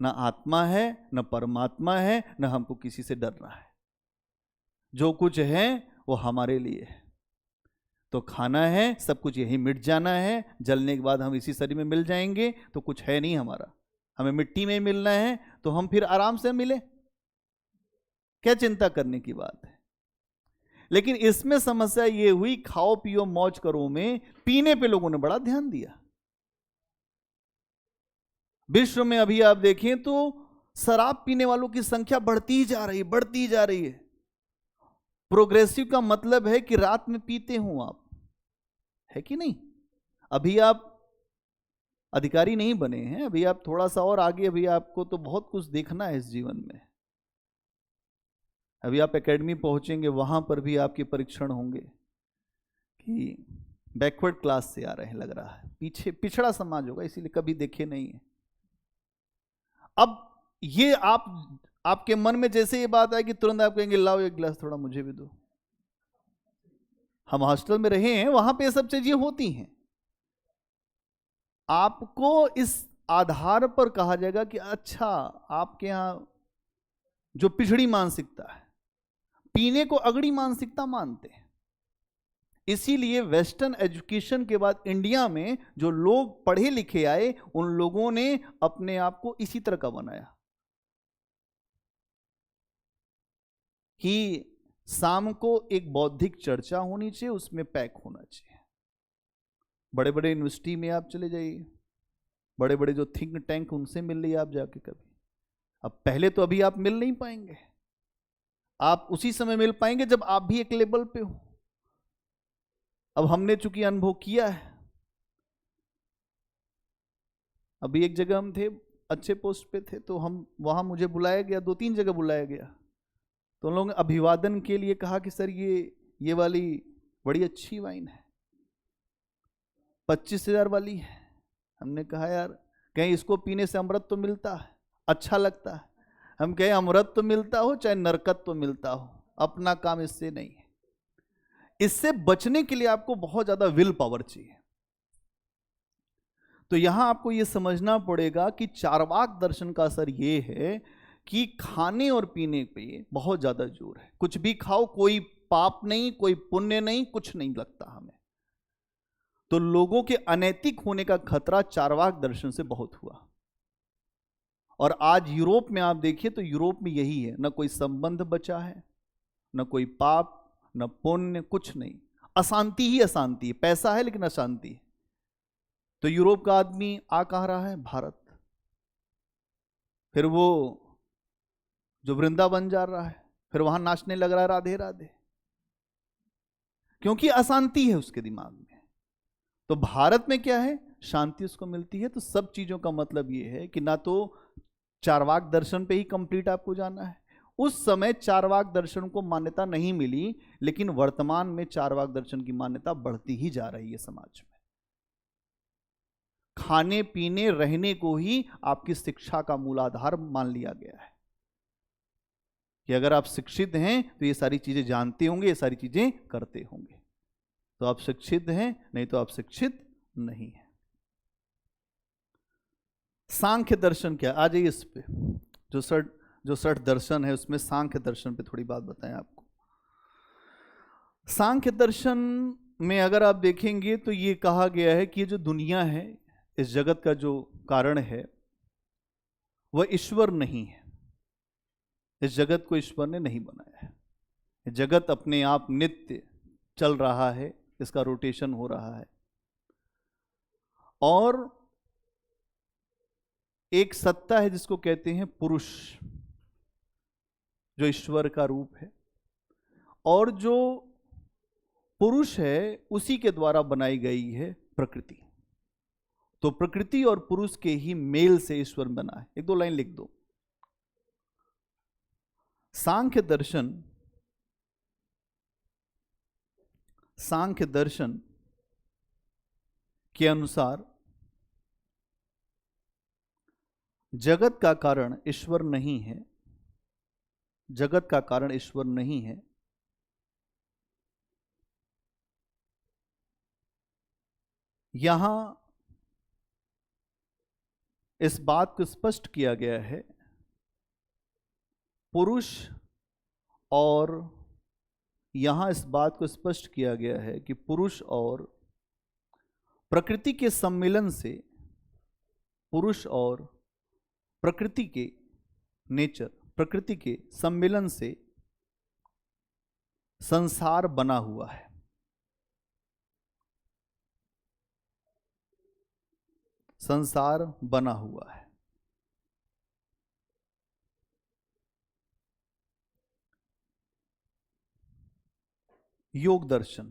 S1: न आत्मा है, न परमात्मा है, न हमको किसी से डरना है। जो कुछ है वो हमारे लिए है। तो खाना है, सब कुछ यही मिट जाना है, जलने के बाद हम इसी शरीर में मिल जाएंगे, तो कुछ है नहीं हमारा। हमें मिट्टी में मिलना है तो हम फिर आराम से मिले, क्या चिंता करने की बात है। लेकिन इसमें समस्या ये हुई, खाओ पियो मौज करो में पीने पे लोगों ने बड़ा ध्यान दिया। विश्व में अभी आप देखें तो शराब पीने वालों की संख्या बढ़ती ही जा रही है, बढ़ती ही जा रही है। प्रोग्रेसिव का मतलब है कि रात में पीते हो आप, है कि नहीं? अभी आप अधिकारी नहीं बने हैं, अभी आप थोड़ा सा और आगे, अभी आपको तो बहुत कुछ देखना है इस जीवन में। अभी आप एकेडमी पहुंचेंगे, वहां पर भी आपके परीक्षण होंगे कि बैकवर्ड क्लास से आ रहे हैं, लग रहा है पीछे पिछड़ा समाज होगा, इसीलिए कभी देखे नहीं है। अब ये आपके मन में जैसे ये बात आए कि तुरंत आप कहेंगे लाओ एक गिलास थोड़ा मुझे भी दो। हम हॉस्टल में रहे हैं, वहां पे ये सब चीजें होती हैं। आपको इस आधार पर कहा जाएगा कि अच्छा, आपके यहां जो पिछड़ी मानसिकता है, पीने को अगड़ी मानसिकता मानते हैं। इसीलिए वेस्टर्न एजुकेशन के बाद इंडिया में जो लोग पढ़े लिखे आए, उन लोगों ने अपने आप को इसी तरह का बनाया कि शाम को एक बौद्धिक चर्चा होनी चाहिए, उसमें पैक होना चाहिए। बड़े बड़े यूनिवर्सिटी में आप चले जाइए, बड़े बड़े जो थिंक टैंक, उनसे मिल लीजिए आप जाके कभी। अब पहले तो अभी आप मिल नहीं पाएंगे, आप उसी समय मिल पाएंगे जब आप भी एक लेवल पे हो। अब हमने चूंकि अनुभव किया है, अभी एक जगह हम थे, अच्छे पोस्ट पे थे, तो हम वहां, मुझे बुलाया गया, 2-3 जगह बुलाया गया, तो उन लोगों ने अभिवादन के लिए कहा कि सर ये वाली बड़ी अच्छी वाइन है, 25,000 वाली है। हमने कहा यार, कहीं इसको पीने से अमृत तो मिलता है, अच्छा लगता है। हम कहें अमृत तो मिलता हो चाहे नरकत तो मिलता हो, अपना काम इससे नहीं है। इससे बचने के लिए आपको बहुत ज्यादा विल पावर चाहिए। तो यहां आपको यह समझना पड़ेगा कि चार्वाक दर्शन का असर यह है कि खाने और पीने पे बहुत ज्यादा जोर है। कुछ भी खाओ, कोई पाप नहीं, कोई पुण्य नहीं, कुछ नहीं लगता हमें। तो लोगों के अनैतिक होने का खतरा चार्वाक दर्शन से बहुत हुआ। और आज यूरोप में आप देखिए तो यूरोप में यही है, न कोई संबंध बचा है, न कोई पाप, न पुण्य, कुछ नहीं, अशांति ही अशांति है। पैसा है लेकिन अशांति है। तो यूरोप का आदमी आ कहाँ रहा है? भारत। फिर वो जो वृंदावन जा रहा है, फिर वहां नाचने लग रहा है राधे राधे, क्योंकि अशांति है उसके दिमाग में। तो भारत में क्या है? शांति उसको मिलती है। तो सब चीजों का मतलब ये है कि ना तो चार्वाक दर्शन पे ही कंप्लीट आपको जाना है। उस समय चार्वाक दर्शन को मान्यता नहीं मिली, लेकिन वर्तमान में चार्वाक दर्शन की मान्यता बढ़ती ही जा रही है समाज में। खाने पीने रहने को ही आपकी शिक्षा का मूलाधार मान लिया गया है कि अगर आप शिक्षित हैं तो ये सारी चीजें जानते होंगे, ये सारी चीजें करते होंगे, तो आप शिक्षित हैं, नहीं तो आप शिक्षित नहीं हैं। सांख्य दर्शन क्या? आ जाइए इस पे, जो षट दर्शन है उसमें सांख्य दर्शन पे थोड़ी बात बताएं आपको। सांख्य दर्शन में अगर आप देखेंगे तो ये कहा गया है कि ये जो दुनिया है, इस जगत का जो कारण है, वह ईश्वर नहीं है। इस जगत को ईश्वर ने नहीं बनाया है। जगत अपने आप नित्य चल रहा है, इसका रोटेशन हो रहा है, और एक सत्ता है जिसको कहते हैं पुरुष, जो ईश्वर का रूप है, और जो पुरुष है उसी के द्वारा बनाई गई है प्रकृति। तो प्रकृति और पुरुष के ही मेल से ईश्वर बना है। 1-2 लाइन लिख दो। सांख्य दर्शन के अनुसार जगत का कारण ईश्वर नहीं है, जगत का कारण ईश्वर नहीं है। यहां इस बात को स्पष्ट किया गया है, पुरुष, और यहां इस बात को स्पष्ट किया गया है कि पुरुष और प्रकृति के सम्मिलन से, पुरुष और प्रकृति के नेचर, प्रकृति के सम्मिलन से संसार बना हुआ है। संसार बना हुआ है। योग दर्शन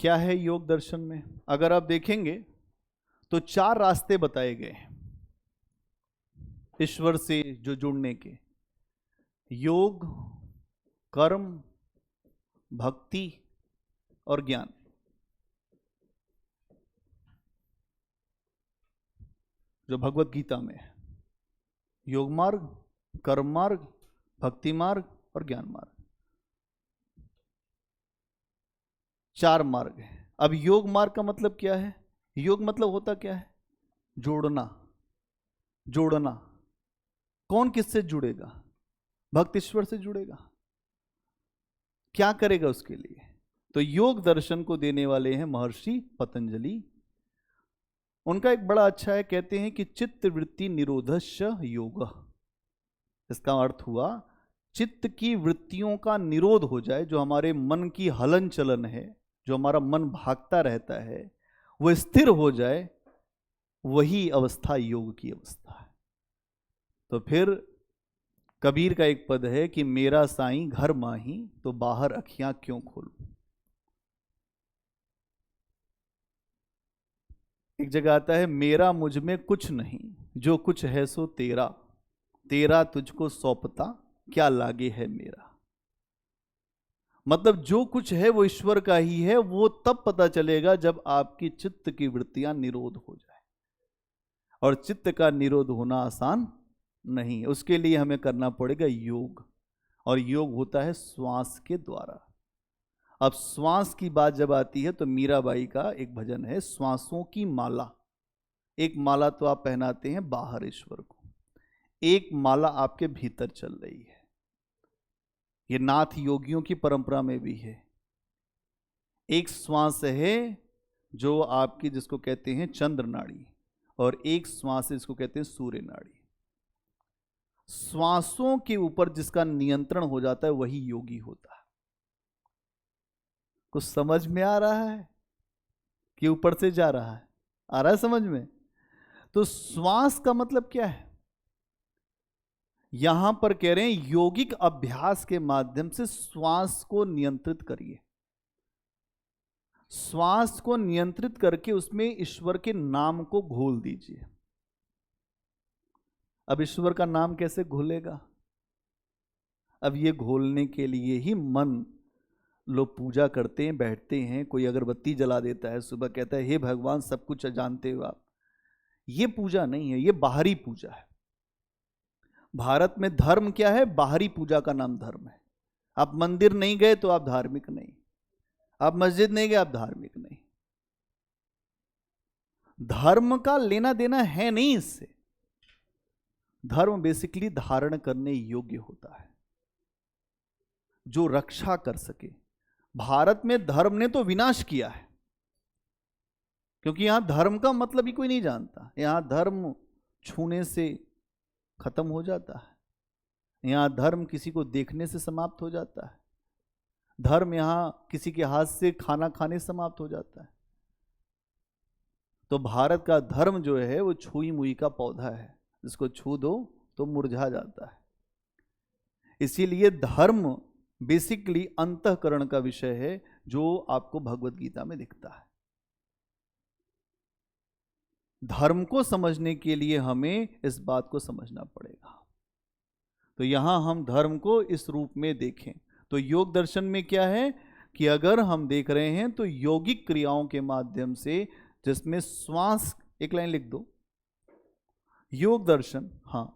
S1: क्या है योग दर्शन में? अगर आप देखेंगे तो 4 रास्ते बताए गए हैं ईश्वर से जो जुड़ने के: योग, कर्म, भक्ति और ज्ञान। जो भगवत गीता में है, योग मार्ग, कर्म मार्ग, भक्ति मार्ग और ज्ञान मार्ग, 4 मार्ग है। अब योग मार्ग का मतलब क्या है? योग मतलब होता क्या है? जोड़ना। जोड़ना। कौन किससे जुड़ेगा? भक्त ईश्वर से जुड़ेगा। क्या करेगा उसके लिए? तो योग दर्शन को देने वाले हैं महर्षि पतंजलि। उनका एक बड़ा अच्छा है, कहते हैं कि चित्त वृत्ति निरोधश्च योग। इसका अर्थ हुआ चित्त की वृत्तियों का निरोध हो जाए, जो हमारे मन की हलन चलन है, जो हमारा मन भागता रहता है, वो स्थिर हो जाए, वही अवस्था योग की अवस्था है। तो फिर कबीर का एक पद है कि मेरा साईं घर माही, तो बाहर अखियां क्यों खोलूं। एक जगह आता है, मेरा मुझ में कुछ नहीं, जो कुछ है सो तेरा, तेरा तुझको सौंपता क्या लागे है मेरा। मतलब जो कुछ है वो ईश्वर का ही है। वो तब पता चलेगा जब आपकी चित्त की वृत्तियां निरोध हो जाए, और चित्त का निरोध होना आसान नहीं है। उसके लिए हमें करना पड़ेगा योग, और योग होता है श्वास के द्वारा। अब श्वास की बात जब आती है तो मीराबाई का एक भजन है, श्वासों की माला। एक माला तो आप पहनाते हैं बाहर ईश्वर को, एक माला आपके भीतर चल रही है। ये नाथ योगियों की परंपरा में भी है। एक श्वास है जो आपकी, जिसको कहते हैं चंद्र नाड़ी, और एक श्वास है जिसको कहते हैं सूर्य नाड़ी। श्वासों के ऊपर जिसका नियंत्रण हो जाता है वही योगी होता है। कुछ समझ में आ रहा है कि ऊपर से जा रहा है? आ रहा है समझ में? तो श्वास का मतलब क्या है? यहां पर कह रहे हैं योगिक अभ्यास के माध्यम से श्वास को नियंत्रित करिए। श्वास को नियंत्रित करके उसमें ईश्वर के नाम को घोल दीजिए। अब ईश्वर का नाम कैसे घोलेगा? अब ये घोलने के लिए ही मन, लोग पूजा करते हैं, बैठते हैं, कोई अगरबत्ती जला देता है, सुबह कहता है हे भगवान सब कुछ जानते हो आप। ये पूजा नहीं है, ये बाहरी पूजा है। भारत में धर्म क्या है? बाहरी पूजा का नाम धर्म है। आप मंदिर नहीं गए तो आप धार्मिक नहीं, आप मस्जिद नहीं गए आप धार्मिक नहीं। धर्म का लेना देना है नहीं इससे। धर्म बेसिकली धारण करने योग्य होता है, जो रक्षा कर सके। भारत में धर्म ने तो विनाश किया है, क्योंकि यहां धर्म का मतलब ही कोई नहीं जानता। यहां धर्म छूने से खत्म हो जाता है। यहां धर्म किसी को देखने से समाप्त हो जाता है। धर्म यहां किसी के हाथ से खाना खाने से समाप्त हो जाता है। तो भारत का धर्म जो है वो छुई मुई का पौधा है, जिसको छू दो तो मुरझा जाता है। इसीलिए धर्म बेसिकली अंतःकरण का विषय है, जो आपको भगवत गीता में दिखता है। धर्म को समझने के लिए हमें इस बात को समझना पड़ेगा। तो यहां हम धर्म को इस रूप में देखें तो योग दर्शन में क्या है कि अगर हम देख रहे हैं तो यौगिक क्रियाओं के माध्यम से, जिसमें श्वास, एक लाइन लिख दो, योग दर्शन, हां,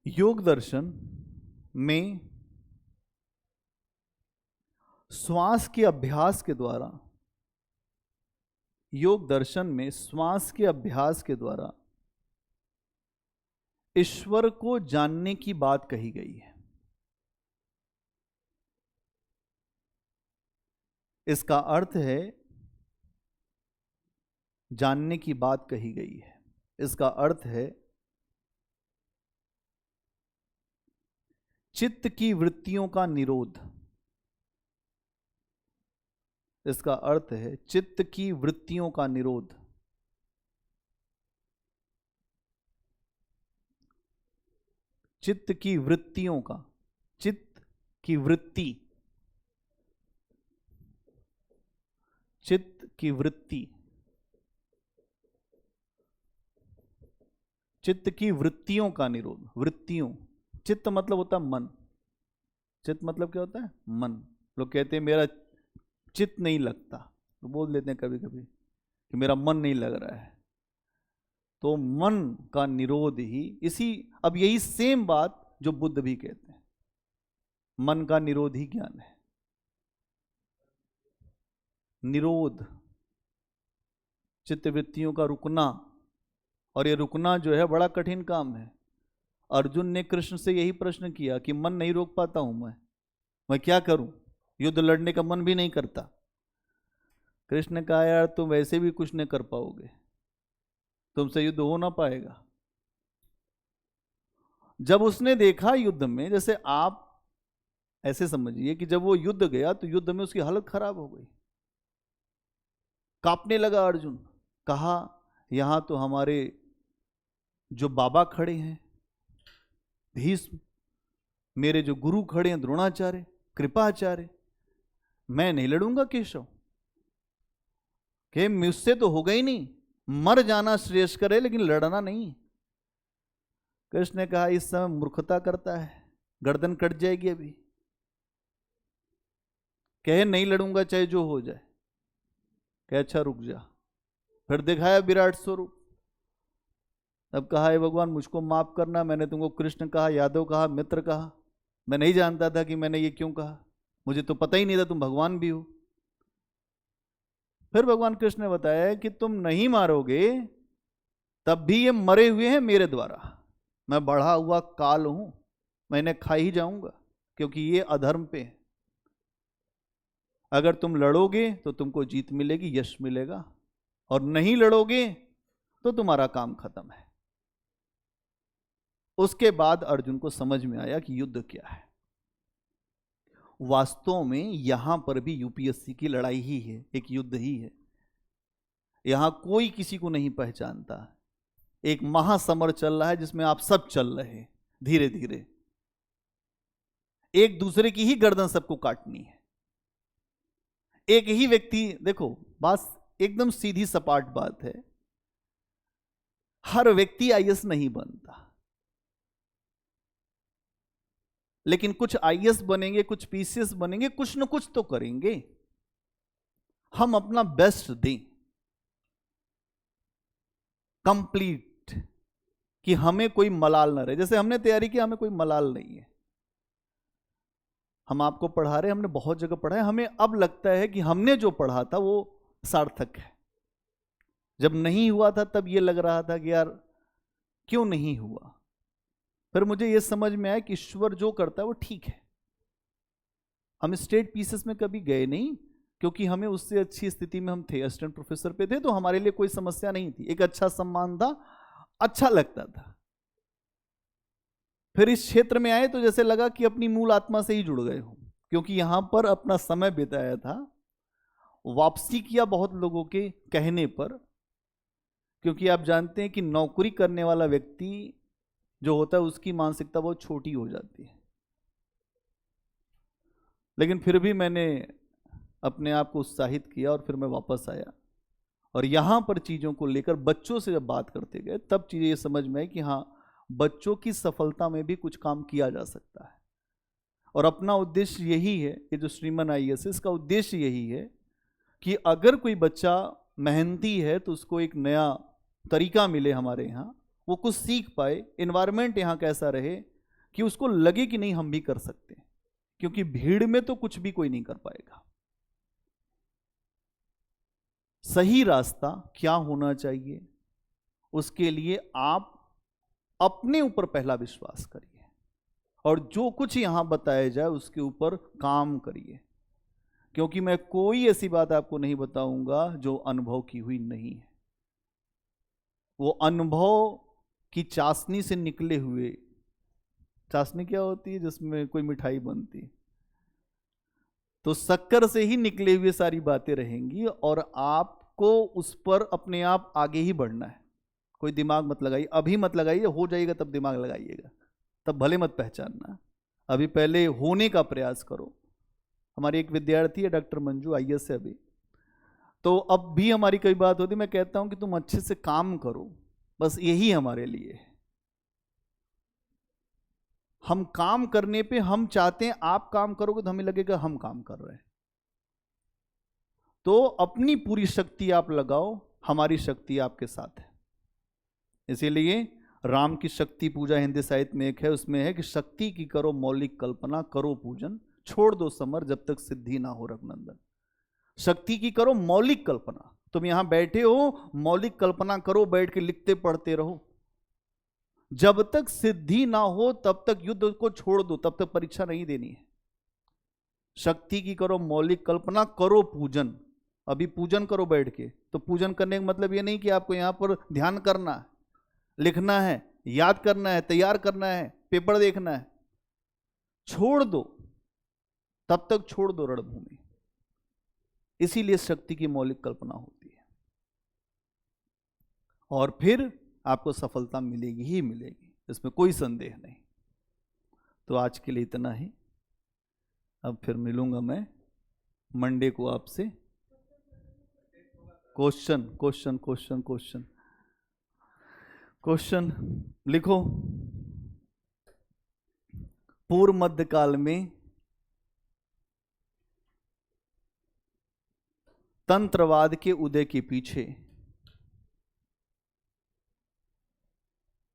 S1: योग दर्शन में श्वास के अभ्यास के द्वारा, योग दर्शन में श्वास के अभ्यास के द्वारा ईश्वर को जानने की बात कही गई है। इसका अर्थ है जानने की बात कही गई है, इसका अर्थ है चित्त की वृत्तियों का निरोध। इसका अर्थ है चित्त की वृत्तियों का निरोध। चित्त की वृत्तियों का, चित्त की वृत्ति, चित्त की वृत्ति, चित्त की वृत्तियों का निरोध। वृत्तियों, चित्त मतलब होता है मन। चित्त मतलब क्या होता है? मन। लोग कहते हैं मेरा चित्त नहीं लगता, तो बोल देते हैं कभी कभी कि मेरा मन नहीं लग रहा है। तो मन का निरोध ही इसी, अब यही सेम बात जो बुद्ध भी कहते हैं, मन का निरोध ही ज्ञान है। निरोध, चित्तवृत्तियों का रुकना। और ये रुकना जो है बड़ा कठिन काम है। अर्जुन ने कृष्ण से यही प्रश्न किया कि मन नहीं रोक पाता हूं मैं क्या करूं, युद्ध लड़ने का मन भी नहीं करता। कृष्ण ने कहा यार तुम वैसे भी कुछ नहीं कर पाओगे, तुमसे युद्ध हो ना पाएगा। जब उसने देखा युद्ध में, जैसे आप ऐसे समझिए कि जब वो युद्ध गया तो युद्ध में उसकी हालत खराब हो गई, कांपने लगा अर्जुन। कहा यहां तो हमारे जो बाबा खड़े हैं भीष्म, मेरे जो गुरु खड़े हैं द्रोणाचार्य, कृपाचार्य, मैं नहीं लड़ूंगा केशव, कि मुझसे तो होगा ही नहीं, मर जाना श्रेष्ठ है लेकिन लड़ना नहीं। कृष्ण ने कहा इस समय मूर्खता करता है, गर्दन कट जाएगी अभी। कहे नहीं लड़ूंगा चाहे जो हो जाए। कहे अच्छा रुक जा। फिर दिखाया विराट स्वरूप। तब कहा हे भगवान मुझको माफ करना, मैंने तुमको कृष्ण कहा, यादव कहा, मित्र कहा, मैं नहीं जानता था कि मैंने ये क्यों कहा, मुझे तो पता ही नहीं था तुम भगवान भी हो। फिर भगवान कृष्ण ने बताया कि तुम नहीं मारोगे तब भी ये मरे हुए हैं मेरे द्वारा, मैं बढ़ा हुआ काल हूं, मैं इन्हें खा ही जाऊंगा क्योंकि ये अधर्म पे है। अगर तुम लड़ोगे तो तुमको जीत मिलेगी, यश मिलेगा, और नहीं लड़ोगे तो तुम्हारा काम खत्म है। उसके बाद अर्जुन को समझ में आया कि युद्ध क्या है। वास्तव में यहां पर भी यूपीएससी की लड़ाई ही है, एक युद्ध ही है। यहां कोई किसी को नहीं पहचानता, एक महासमर चल रहा है जिसमें आप सब चल रहे हैं धीरे धीरे। एक दूसरे की ही गर्दन सबको काटनी है। एक ही व्यक्ति, देखो बात एकदम सीधी सपाट बात है, हर व्यक्ति आईएएस नहीं बनता, लेकिन कुछ आईएएस बनेंगे, कुछ पीसीएस बनेंगे, कुछ न कुछ तो करेंगे। हम अपना बेस्ट दें कंप्लीट, कि हमें कोई मलाल ना रहे। जैसे हमने तैयारी की, हमें कोई मलाल नहीं है। हम आपको पढ़ा रहे, हमने बहुत जगह पढ़ा है, हमें अब लगता है कि हमने जो पढ़ा था वो सार्थक है। जब नहीं हुआ था तब ये लग रहा था कि यार क्यों नहीं हुआ। फिर मुझे ये समझ में आया कि ईश्वर जो करता है वो ठीक है। हम स्टेट पीसेस में कभी गए नहीं, क्योंकि हमें उससे अच्छी स्थिति में हम थे, असिस्टेंट प्रोफेसर पे थे, तो हमारे लिए कोई समस्या नहीं थी, एक अच्छा सम्मान था, अच्छा लगता था। फिर इस क्षेत्र में आए तो जैसे लगा कि अपनी मूल आत्मा से ही जुड़ गए हो, क्योंकि यहां पर अपना समय बिताया था, वापसी किया बहुत लोगों के कहने पर। क्योंकि आप जानते हैं कि नौकरी करने वाला व्यक्ति जो होता है उसकी मानसिकता बहुत छोटी हो जाती है। लेकिन फिर भी मैंने अपने आप को उत्साहित किया और फिर मैं वापस आया, और यहाँ पर चीज़ों को लेकर बच्चों से जब बात करते गए तब चीज़ें ये समझ में आई कि हाँ, बच्चों की सफलता में भी कुछ काम किया जा सकता है। और अपना उद्देश्य यही है कि जो श्रीमन आईएएस, इसका उद्देश्य यही है कि अगर कोई बच्चा मेहनती है तो उसको एक नया तरीका मिले हमारे यहाँ, वो कुछ सीख पाए, इन्वायरमेंट यहाँ कैसा रहे कि उसको लगे कि नहीं हम भी कर सकते हैं। क्योंकि भीड़ में तो कुछ भी कोई नहीं कर पाएगा। सही रास्ता क्या होना चाहिए, उसके लिए आप अपने ऊपर पहला विश्वास करिए, और जो कुछ यहां बताया जाए उसके ऊपर काम करिए। क्योंकि मैं कोई ऐसी बात आपको नहीं बताऊंगा जो अनुभव की हुई नहीं है। वो अनुभव की चाशनी से निकले हुए, चाशनी क्या होती है जिसमें कोई मिठाई बनती है, तो शक्कर से ही निकले हुए सारी बातें रहेंगी, और आपको उस पर अपने आप आगे ही बढ़ना है। कोई दिमाग मत लगाइए, अभी मत लगाइए, हो जाएगा तब दिमाग लगाइएगा, तब भले मत पहचानना। अभी पहले होने का प्रयास करो। हमारी एक विद्यार्थी है डॉक्टर मंजू, IAS है अभी, तो अब भी हमारी कई बात होती, मैं कहता हूं कि तुम अच्छे से काम करो, बस यही हमारे लिए है। हम काम करने पे हम चाहते हैं आप काम करोगे तो हमें लगेगा हम काम कर रहे हैं। तो अपनी पूरी शक्ति आप लगाओ, हमारी शक्ति आपके साथ है। इसीलिए राम की शक्ति पूजा हिंदी साहित्य में एक है, उसमें है कि शक्ति की करो मौलिक कल्पना, करो पूजन, छोड़ दो समर जब तक सिद्धि ना हो रघुनंदन। शक्ति की करो मौलिक कल्पना। तुम यहां बैठे हो, मौलिक कल्पना करो, बैठ के लिखते पढ़ते रहो। जब तक सिद्धि ना हो तब तक युद्ध को छोड़ दो, तब तक परीक्षा नहीं देनी है। शक्ति की करो मौलिक कल्पना, करो पूजन। अभी पूजन करो बैठ के। तो पूजन करने का मतलब ये नहीं कि आपको यहां पर ध्यान करना है, लिखना है, याद करना है, तैयार करना है, पेपर देखना है। छोड़ दो, तब तक छोड़ दो रणभूमि। इसीलिए शक्ति की मौलिक कल्पना होती है, और फिर आपको सफलता मिलेगी ही मिलेगी, इसमें कोई संदेह नहीं। तो आज के लिए इतना ही। अब फिर मिलूंगा मैं मंडे को आपसे। क्वेश्चन लिखो। पूर्व मध्य काल में तंत्रवाद के उदय के पीछे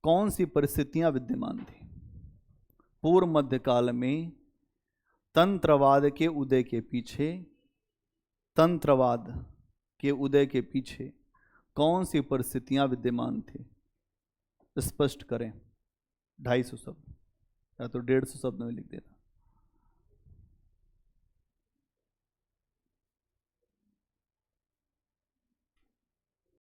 S1: कौन सी परिस्थितियां विद्यमान थी? पूर्व मध्य काल में तंत्रवाद के उदय के पीछे, तंत्रवाद के उदय के पीछे कौन सी परिस्थितियां विद्यमान थी? स्पष्ट करें। 250 शब्द या तो 150 शब्द में लिख देना।